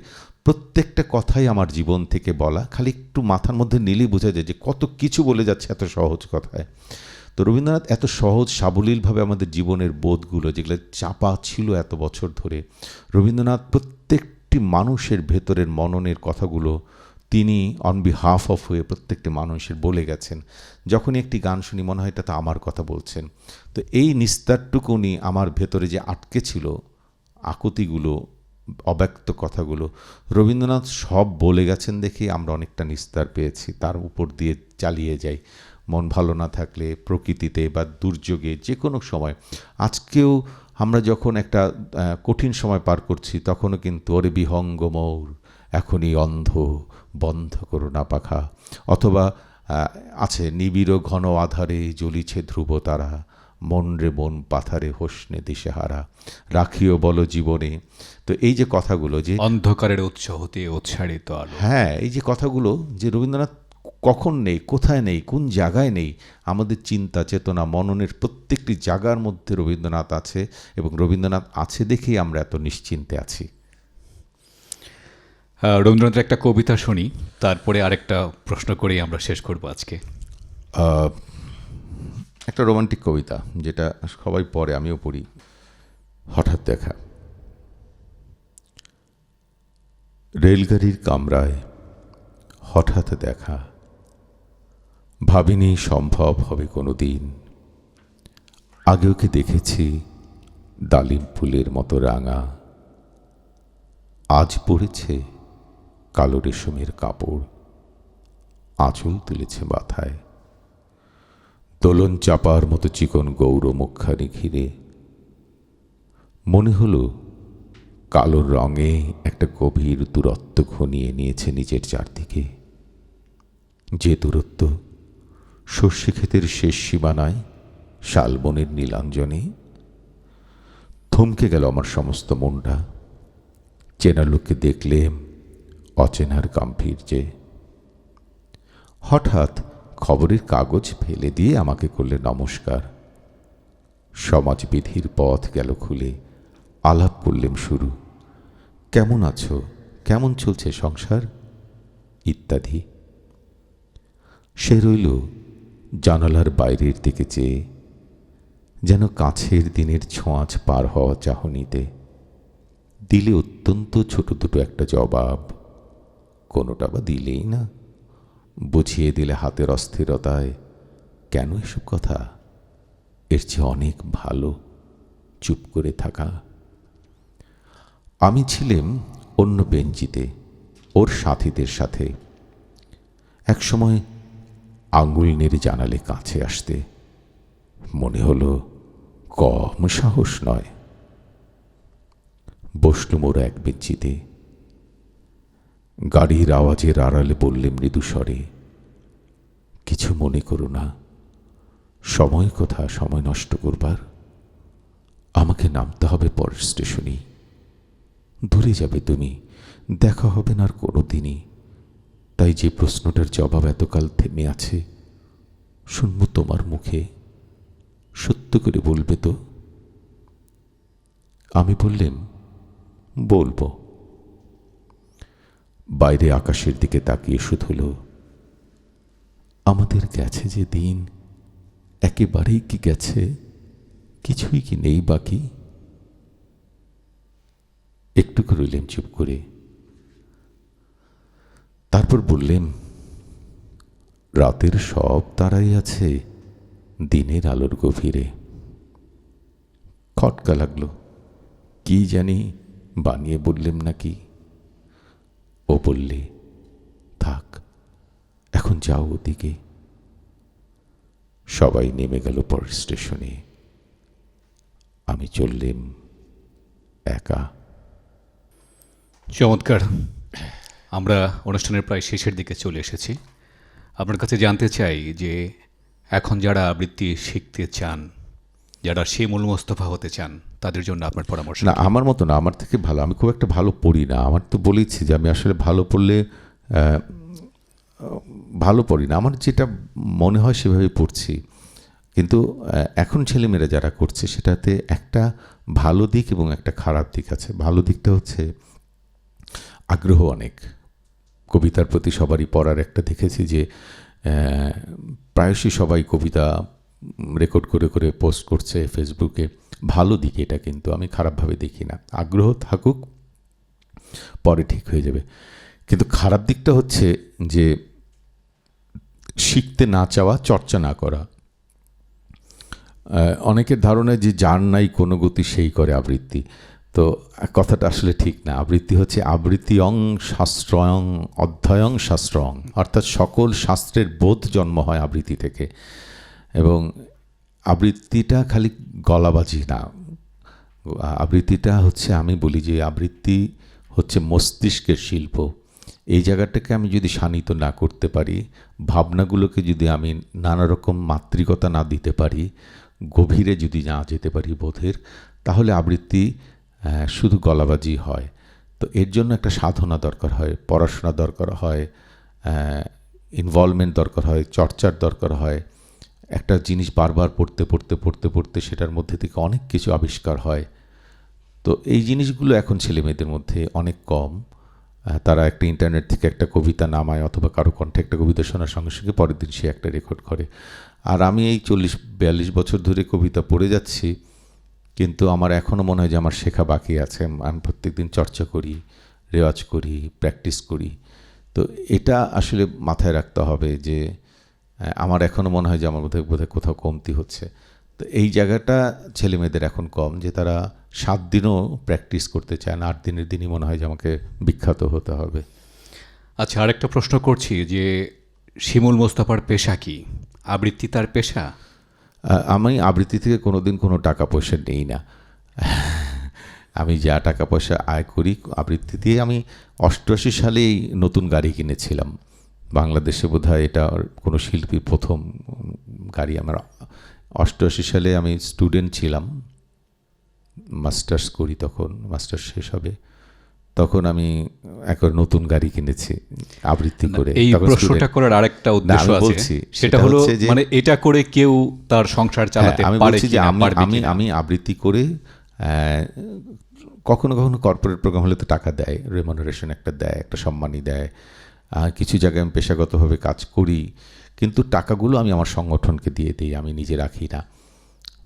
প্রত্যেকটা কথাই আমার জীবন থেকে বলা, খালি একটু মাথার মধ্যে নিলেই বোঝা যায় যে কত কিছু বলে যাচ্ছে এত সহজ কথায়। তো রবীন্দ্রনাথ এত সহজ সাবলীলভাবে আমাদের জীবনের বোধগুলো যেগুলো চাপা ছিল এত বছর ধরে, রবীন্দ্রনাথ প্রত্যেকটি মানুষের ভেতরের মননের কথাগুলো তিনি অন বিহাফ অফ হয়ে প্রত্যেকটি মানুষের বলে গেছেন। যখনই একটি গান শুনি মনে হয় এটা তো আমার কথা বলছেন। তো এই নিস্তারটুকুনি আমার ভেতরে যে আটকে ছিল, আকুতিগুলো, অব্যক্ত কথাগুলো, রবীন্দ্রনাথ সব বলে গেছেন দেখে আমরা অনেকটা নিস্তার পেয়েছি। তার উপর দিয়ে চালিয়ে যাই, মন ভালো না থাকলে প্রকৃতিতে বা দুর্যোগে যে কোনো সময়। আজকেও আমরা যখন একটা কঠিন সময় পার করছি, তখনও কিন্তু ওরে বিহঙ্গ মৌর এখনই অন্ধ, বন্ধ করো না পাখা, অথবা আছে নিবিড় ঘন আধারে জ্বলিছে ধ্রুব তারা, মন রে মন পাথারে হোসনে দিশেহারা, রাখিও বলো জীবনে। তো এই যে কথাগুলো যে অন্ধকারের উৎস হতে উৎসারিত আলো, হ্যাঁ, এই যে কথাগুলো যে রবীন্দ্রনাথ কখন নেই, কোথায় নেই, কোন জায়গায় নেই, আমাদের চিন্তা চেতনা মননের প্রত্যেকটি জায়গার মধ্যে রবীন্দ্রনাথ আছে, এবং রবীন্দ্রনাথ আছে দেখেই আমরা এত নিশ্চিন্তে আছি। রবীন্দ্রনাথের একটা কবিতা শুনি, তারপরে আরেকটা প্রশ্ন করেই আমরা শেষ করব আজকে। একটা রোমান্টিক কবিতা যেটা সবাই পড়ে, আমিও পড়ি। হঠাৎ দেখা। রেলগাড়ির কামরায় হঠাৎ দেখা, ভাবিনি সম্ভব হবে কোনো দিন। আগে ওকে দেখেছি ডালিম ফুলের মতো রাঙা, আজ পড়েছে কালো রেশমের কাপড়, আঁচল তুলেছে মাথায়, দোলন চাপার মতো চিকন গৌর মুখখানি ঘিরে। মনে হলো কালোর রঙে একটা গভীর দূরত্ব ঘনিয়ে নিয়েছে নিজের চারদিকে, যে দূরত্ব সর্ষে ক্ষেতের শেষ সীমানায় শালবনের নীলাঞ্জনে। থমকে গেল আমার সমস্ত মনটা, চেনা লোককে দেখলে অচেনার গাম্ভীর্যে। হঠাৎ খবরের কাগজ ফেলে দিয়ে আমাকে করলে নমস্কার। সমাজবিধির পথ গেল খুলে, আলাপ করলেম শুরু। কেমন আছো, কেমন চলছে সংসার ইত্যাদি। সে রইল জানালার বাইরের দিকে চেয়ে, যেন কাছের দিনের ছোঁয়াচ পার হওয়া চাহনিতে। দিলে অত্যন্ত ছোট দুটো একটা জবাব, কোনোটা বা দিলেই না, বুঝিয়ে দিলে হাতের অস্থিরতায় কেন এসব কথা, এর চেয়ে অনেক ভালো চুপ করে থাকা। আমি ছিলাম অন্য বেঞ্চিতে ওর সাথীদের সাথে। একসময় আঙুল নেড়ে জানালে কাছে আসতে, মনে হলো কম সাহস নয়। বসলুম ওরা এক বেঞ্চিতে। গাড়ির আওয়াজের আড়ালে বললে মৃদু স্বরে, কিছু মনে করো না, সময় কোথা সময় নষ্ট করবার? আমাকে নামতে হবে পরের স্টেশনেই। দূরে যাবে তুমি, দেখা হবে না আর কোনো দিনই। তাই যে প্রশ্নটার জবাব এতকাল থেমে আছে শুনবো তোমার মুখে, সত্য করে বলবে তো? আমি বললেম, বলবো। বাইরে আকাশের দিকে তাকিয়ে শুধল, আমাদের গেছে যে দিন, একেবারেই কি গেছে, কিছুই কি নেই বাকি? একটুকু রইলেন চুপ করে, তারপর বললেন, রাতের সব তারাই আছে দিনের আলোর গভীরে। খটকা লাগলো, কি জানি বানিয়ে বললেম নাকি। ও বললে, থাক, এখন যাও ওদিকে। সবাই নেমে গেল পরের স্টেশনে, আমি চললেম একা। চমৎকার। আমরা অনুষ্ঠানের প্রায় শেষের দিকে চলে এসেছি। আপনার কাছে জানতে চাই যে এখন যারা আবৃত্তি শিখতে চান, যারা শিমুল মোস্তফা হতে চান, তাদের জন্য আপনার পরামর্শ না, আমার মতো না, আমার থেকে ভালো। আমি খুব একটা ভালো পড়ি না। আমার তো বলেছি যে আমি আসলে ভালো পড়লে ভালো পড়ি না, আমার যেটা মনে হয় সেভাবেই পড়ছি। কিন্তু এখন ছেলেমেয়েরা যারা করছে সেটাতে একটা ভালো দিক এবং একটা খারাপ দিক আছে। ভালো দিকটা হচ্ছে আগ্রহ অনেক, কবিতার প্রতি সবারই পড়ার একটা দেখেছি যে প্রায়শই সবাই কবিতা রেকর্ড করে করে পোস্ট করছে ফেসবুকে। ভালো দিক এটা, কিন্তু আমি খারাপভাবে দেখি না। আগ্রহ থাকুক, পরে ঠিক হয়ে যাবে। কিন্তু খারাপ দিকটা হচ্ছে যে শিখতে না চাওয়া, চর্চা না করা। অনেকের ধারণা যে যার নাই কোনো গতি সেই করে আবৃত্তি। তো কথাটা আসলে ঠিক না। আবৃত্তি হচ্ছে আবৃত্তিয়ং শাস্ত্রয়ং অধ্যয়ং শাস্ত্রয়ং, অর্থাৎ সকল শাস্ত্রের বোধ জন্ম হয় আবৃত্তি থেকে। এবং আবৃত্তিটা খালি গলাবাজি না, আবৃত্তিটা হচ্ছে, আমি বলি যে আবৃত্তি হচ্ছে মস্তিষ্কের শিল্প। এই জায়গাটাকে আমি যদি শানিত না করতে পারি, ভাবনাগুলোকে যদি আমি নানা রকম মাত্রিকতা না দিতে পারি, গভীরে যদি না যেতে পারি বোধের, তাহলে আবৃত্তি শুধু গলাবাজি হয়। তো এর জন্য একটা সাধনা দরকার হয়, পড়াশোনা দরকার হয়, ইনভলভমেন্ট দরকার হয়, চর্চার দরকার হয়। একটা জিনিস বারবার পড়তে পড়তে পড়তে পড়তে সেটার মধ্যে থেকে অনেক কিছু আবিষ্কার হয়। তো এই জিনিসগুলো এখন ছেলেমেয়েদের মধ্যে অনেক কম। তারা একটা ইন্টারনেট থেকে একটা কবিতা নামায় অথবা কারো কণ্ঠে একটা কবিতা শোনার সঙ্গে সঙ্গে পরের দিন সে একটা রেকর্ড করে। আর আমি এই 40-42 বছর ধরে কবিতা পড়ে যাচ্ছি, কিন্তু আমার এখনও মনে হয় যে আমার শেখা বাকি আছে। আমি প্রত্যেকদিন চর্চা করি, রেওয়াজ করি, প্র্যাকটিস করি। তো এটা আসলে মাথায় রাখতে হবে যে আমার এখনও মনে হয় যে আমার বোধহয় কোথাও কমতি হচ্ছে। তো এই জায়গাটা ছেলেমেয়েদের এখন কম, যে তারা 7 দিনও প্র্যাকটিস করতে চায় না, 8 দিনের দিনই মনে হয় যে আমাকে বিখ্যাত হতে হবে। আচ্ছা, আরেকটা প্রশ্ন করছি যে শিমুল মোস্তফার পেশা কি? আবৃত্তি তার পেশা? আমি আবৃত্তি থেকে কোনোদিন কোনো টাকা পয়সা নেই না। আমি যা টাকা পয়সা আয় করি আবৃত্তি দিয়ে। আমি 88 সালেই নতুন গাড়ি কিনেছিলাম। বাংলাদেশে বোধহয় এটা কোনো শিল্পীর প্রথম গাড়ি। আমার 88 সালে আমি স্টুডেন্ট ছিলাম, মাস্টার্স করি, তখন মাস্টার্স শেষ হবে, তখন আমি একটা নতুন গাড়ি কিনেছি আবৃত্তি করে। এই প্রশ্নটা করার আরেকটা উদ্দেশ্য আছে, সেটা হলো মানে এটা করে কেউ তার সংসার চালাতে পারে। আমি বলছি যে আমি আবৃত্তি করে, কখনো কখনো কর্পোরেট প্রোগ্রাম হলে তো টাকা দেয়, রেমুনারেশন একটা দেয়, একটা সম্মানই দেয়। কিছু জায়গায় আমি পেশাগতভাবে কাজ করি, কিন্তু টাকাগুলো আমি আমার সংগঠনকে দিয়ে দিই, আমি নিজে রাখি না।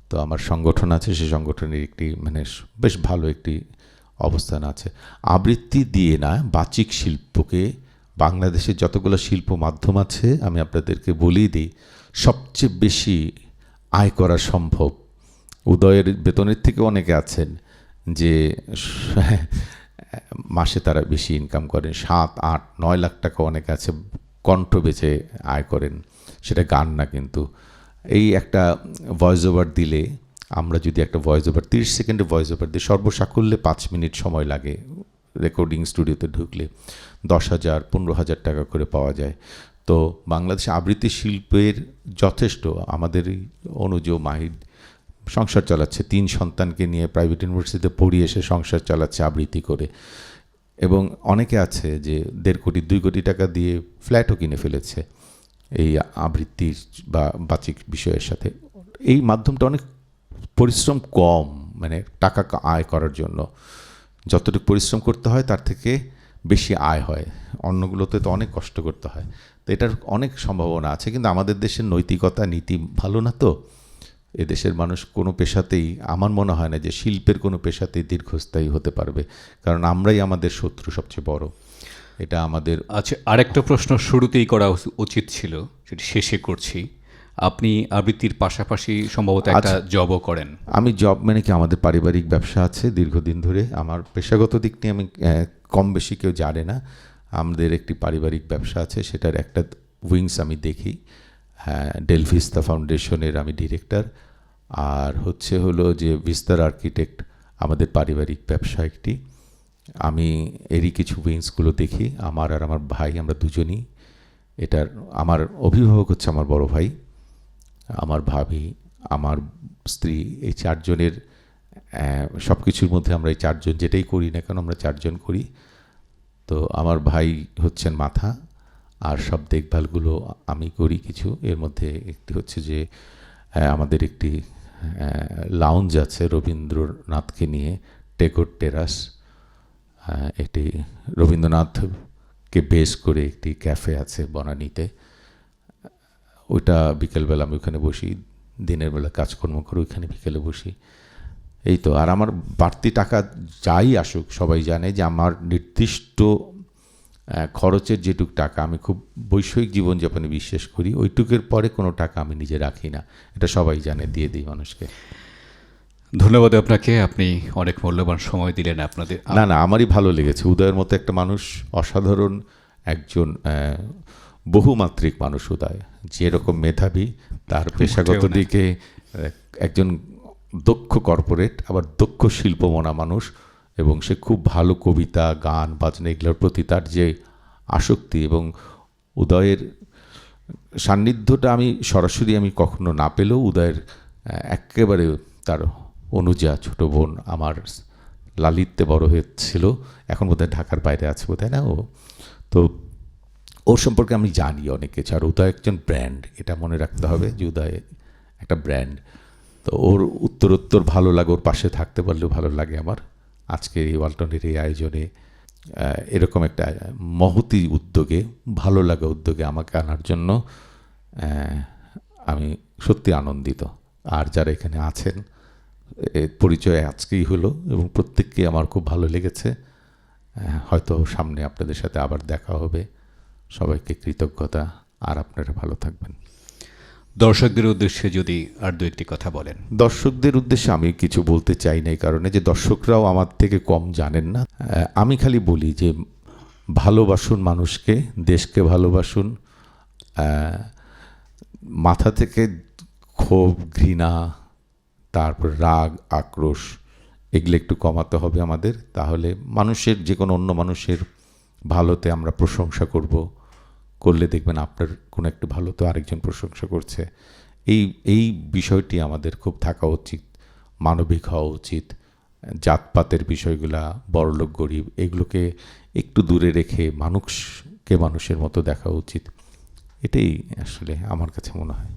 তো আমার সংগঠন আছে, সেই সংগঠনের একটি মানে বেশ ভালো একটি অবস্থান আছে। আবৃত্তি দিয়ে না, বাচিক শিল্পকে বাংলাদেশের যতগুলো শিল্প মাধ্যম আছে আমি আপনাদেরকে বলেই দিই, সবচেয়ে বেশি আয় করা সম্ভব। উদয়ের বেতনের থেকে অনেকে আছেন যে মাসে তারা বেশি ইনকাম করেন, 7, 8, 9 লাখ টাকা অনেকে আছে কণ্ঠ বেচে আয় করেন, সেটা গান না। কিন্তু এই একটা ভয়েস ওভার দিলে, আমরা যদি একটা ভয়েস ওভার 30 সেকেন্ডে ভয়েস ওভার দিই, সর্বসাকুল্যে 5 মিনিট সময় লাগে রেকর্ডিং স্টুডিওতে ঢুকলে 10,000 15,000 টাকা করে পাওয়া যায়। তো বাংলাদেশে আবৃত্তি শিল্পের যথেষ্ট, আমাদের এই অনুজ মাহিদ সংসার চালাচ্ছে, 3 সন্তানকে নিয়ে প্রাইভেট ইউনিভার্সিটিতে পড়িয়ে এসে সংসার চালাচ্ছে আবৃত্তি করে। এবং অনেকে আছে যে 1.5 কোটি 2 কোটি টাকা দিয়ে ফ্ল্যাটও কিনে ফেলেছে এই আবৃত্তির বা বাচিক বিষয়ের সাথে। এই মাধ্যমটা অনেক পরিশ্রম কম, মানে টাকা আয় করার জন্য যতটুকু পরিশ্রম করতে হয় তার থেকে বেশি আয় হয়, অন্যগুলোতে তো অনেক কষ্ট করতে হয়। তো এটার অনেক সম্ভাবনা আছে, কিন্তু আমাদের দেশের নৈতিকতা নীতি ভালো না। তো এদেশের মানুষ কোনো পেশাতেই, আমার মনে হয় না যে শিল্পের কোনো পেশাতেই দীর্ঘস্থায়ী হতে পারবে, কারণ আমরাই আমাদের শত্রু সবচেয়ে বড়। এটা আমাদের। আচ্ছা, আরেকটা প্রশ্ন শুরুতেই করা উচিত ছিল, সেটি শেষে করছি। আপনি আবৃত্তির পাশাপাশি সম্ভবত একটা জবও করেন। আমি জব মানে কি, আমাদের পারিবারিক ব্যবসা আছে দীর্ঘদিন ধরে। আমার পেশাগত দিক নিয়ে আমি কম বেশি কেউ জানে না। আমাদের একটি পারিবারিক ব্যবসা আছে, সেটার একটা উইংস আমি দেখি। ডেল ভিস্তা ফাউন্ডেশনের আমি ডিরেক্টর। আর হলো যে বিস্তার আর্কিটেক্ট আমাদের পারিবারিক ব্যবসা একটি। আমি এরই কিছু উইংসগুলো দেখি, আমার আর আমার ভাই, আমরা দুজনই। এটার আমার অভিভাবক হচ্ছে আমার বড় ভাই, আমার ভাবি, আমার স্ত্রী, এই 4 জনের সব কিছুর মধ্যে আমরা এই 4 জন যেটাই করি না কেন আমরা 4 জন করি। তো আমার ভাই হচ্ছেন মাথা, আর সব দেখভালগুলো আমি করি কিছু। এর মধ্যে একটি হচ্ছে যে আমাদের একটি লাউঞ্জ আছে রবীন্দ্রনাথকে নিয়ে, টেগোর টেরাস। এটি রবীন্দ্রনাথকে বেস করে একটি ক্যাফে আছে বনানীতে। ওইটা বিকেলবেলা আমি ওখানে বসি, দিনের বেলা কাজকর্ম করে ওইখানে বিকেলে বসি। এই তো। আর আমার বাড়তি টাকা যাই আসুক, সবাই জানে যে আমার নির্দিষ্ট খরচের যেটুক টাকা, আমি খুব বৈষয়িক জীবনযাপনে বিশ্বাস করি, ওইটুকের পরে কোনো টাকা আমি নিজে রাখি না। এটা সবাই জানে, দিয়ে দিই মানুষকে। ধন্যবাদ আপনাকে, আপনি অনেক মূল্যবান সময় দিলেন আপনাদের। না, আমারই ভালো লেগেছে। উদয়ের মতো একটা মানুষ, অসাধারণ একজন বহুমাত্রিক মানুষ উদয়, যেরকম মেধাবী, তার পেশাগত দিকে একজন দক্ষ কর্পোরেট, আবার দক্ষ শিল্পমনা মানুষ, এবং সে খুব ভালো কবিতা, গান, বাজনা এগুলোর প্রতি তার যে আসক্তি। এবং উদয়ের সান্নিধ্যটা আমি সরাসরি কখনো না পেলেও উদয়ের একেবারে তার অনুজা, ছোট বোন, আমার লালিত্যে বড় হয়েছিল, এখন বোধহয় ঢাকার বাইরে আছে বোধহয় না ও। তো ওর সম্পর্কে আমি জানি অনেক কিছু। আর উদয় একজন ব্র্যান্ড, এটা মনে রাখতে হবে যে উদয় একটা ব্র্যান্ড। তো ওর উত্তরোত্তর ভালো লাগে, ওর পাশে থাকতে পারলেও ভালো লাগে আমার। আজকের এই ওয়ালটনের এই আয়োজনে এরকম একটা মহতি উদ্যোগে, ভালো লাগা উদ্যোগে আমাকে আনার জন্য আমি সত্যি আনন্দিত। আর যারা এখানে আছেন, পরিচয় আজকেই হলো এবং প্রত্যেককে আমার খুব ভালো লেগেছে। হয়তো সামনে আপনাদের সাথে আবার দেখা হবে। সবাইকে কৃতজ্ঞতা, আর আপনারা ভালো থাকবেন। দর্শকদের উদ্দেশ্যে যদি আর 2-1টি কথা বলেন। দর্শকদের উদ্দেশ্যে আমি কিছু বলতে চাই না, এই কারণে যে দর্শকরাও আমার থেকে কম জানেন না। আমি খালি বলি যে ভালোবাসুন মানুষকে, দেশকে ভালোবাসুন। মাথা থেকে ক্ষোভ, ঘৃণা, তারপর রাগ, আক্রোশ, এগুলো একটু কমাতে হবে আমাদের। তাহলে মানুষের, যে কোনো অন্য মানুষের ভালোতে আমরা প্রশংসা করলে দেখবেন আপনার কোনো একটু ভালো তো আরেকজন প্রশংসা করছে। এই বিষয়টি আমাদের খুব থাকা উচিত, মানবিক হওয়া উচিত। জাতপাতের বিষয়গুলা, বড়লোক গরিব, এগুলোকে একটু দূরে রেখে মানুষকে মানুষের মতো দেখা উচিত। এটাই আসলে আমার কাছে মনে হয়।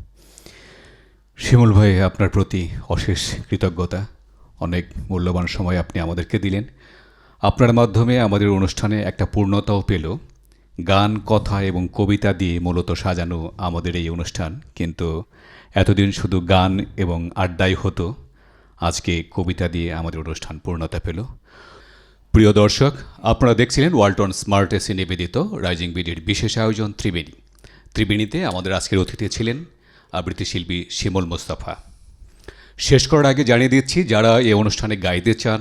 শিমুল ভাই, আপনার প্রতি অশেষ কৃতজ্ঞতা। অনেক মূল্যবান সময় আপনি আমাদেরকে দিলেন। আপনার মাধ্যমে আমাদের অনুষ্ঠানে একটা পূর্ণতাও পেল। গান, কথা এবং কবিতা দিয়ে মূলত সাজানো আমাদের এই অনুষ্ঠান, কিন্তু এতদিন শুধু গান এবং আড্ডাই হতো। আজকে কবিতা দিয়ে আমাদের অনুষ্ঠান পূর্ণতা পেল। প্রিয় দর্শক, আপনারা দেখছিলেন ওয়ালটন স্মার্ট এসি নিবেদিত রাইজিং বিডির বিশেষ আয়োজন ত্রিবেণী। ত্রিবেণীতে আমাদের আজকের অতিথি ছিলেন আবৃত্তিশিল্পী শিমুল মুস্তাফা। শেষ করার আগে জানিয়ে দিচ্ছি, যারা এই অনুষ্ঠানে গাইতে চান,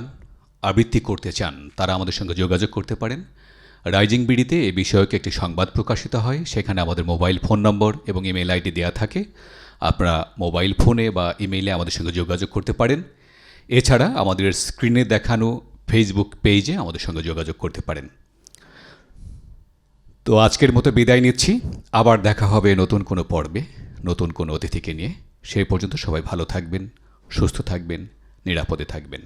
আবৃত্তি করতে চান, তারা আমাদের সঙ্গে যোগাযোগ করতে পারেন। রাইজিং বিডিতে এ বিষয়ক একটি সংবাদ প্রকাশিত হয়, সেখানে আমাদের মোবাইল ফোন নম্বর এবং ইমেল আইডি দেওয়া থাকে। আপনারা মোবাইল ফোনে বা ইমেইলে আমাদের সঙ্গে যোগাযোগ করতে পারেন। এছাড়া আমাদের স্ক্রিনে দেখানো ফেসবুক পেজে আমাদের সঙ্গে যোগাযোগ করতে পারেন। তো আজকের মতো বিদায় নিচ্ছি, আবার দেখা হবে নতুন কোনো পর্বে নতুন কোনো অতিথিকে নিয়ে। সেই পর্যন্ত সবাই ভালো থাকবেন, সুস্থ থাকবেন, নিরাপদে থাকবেন।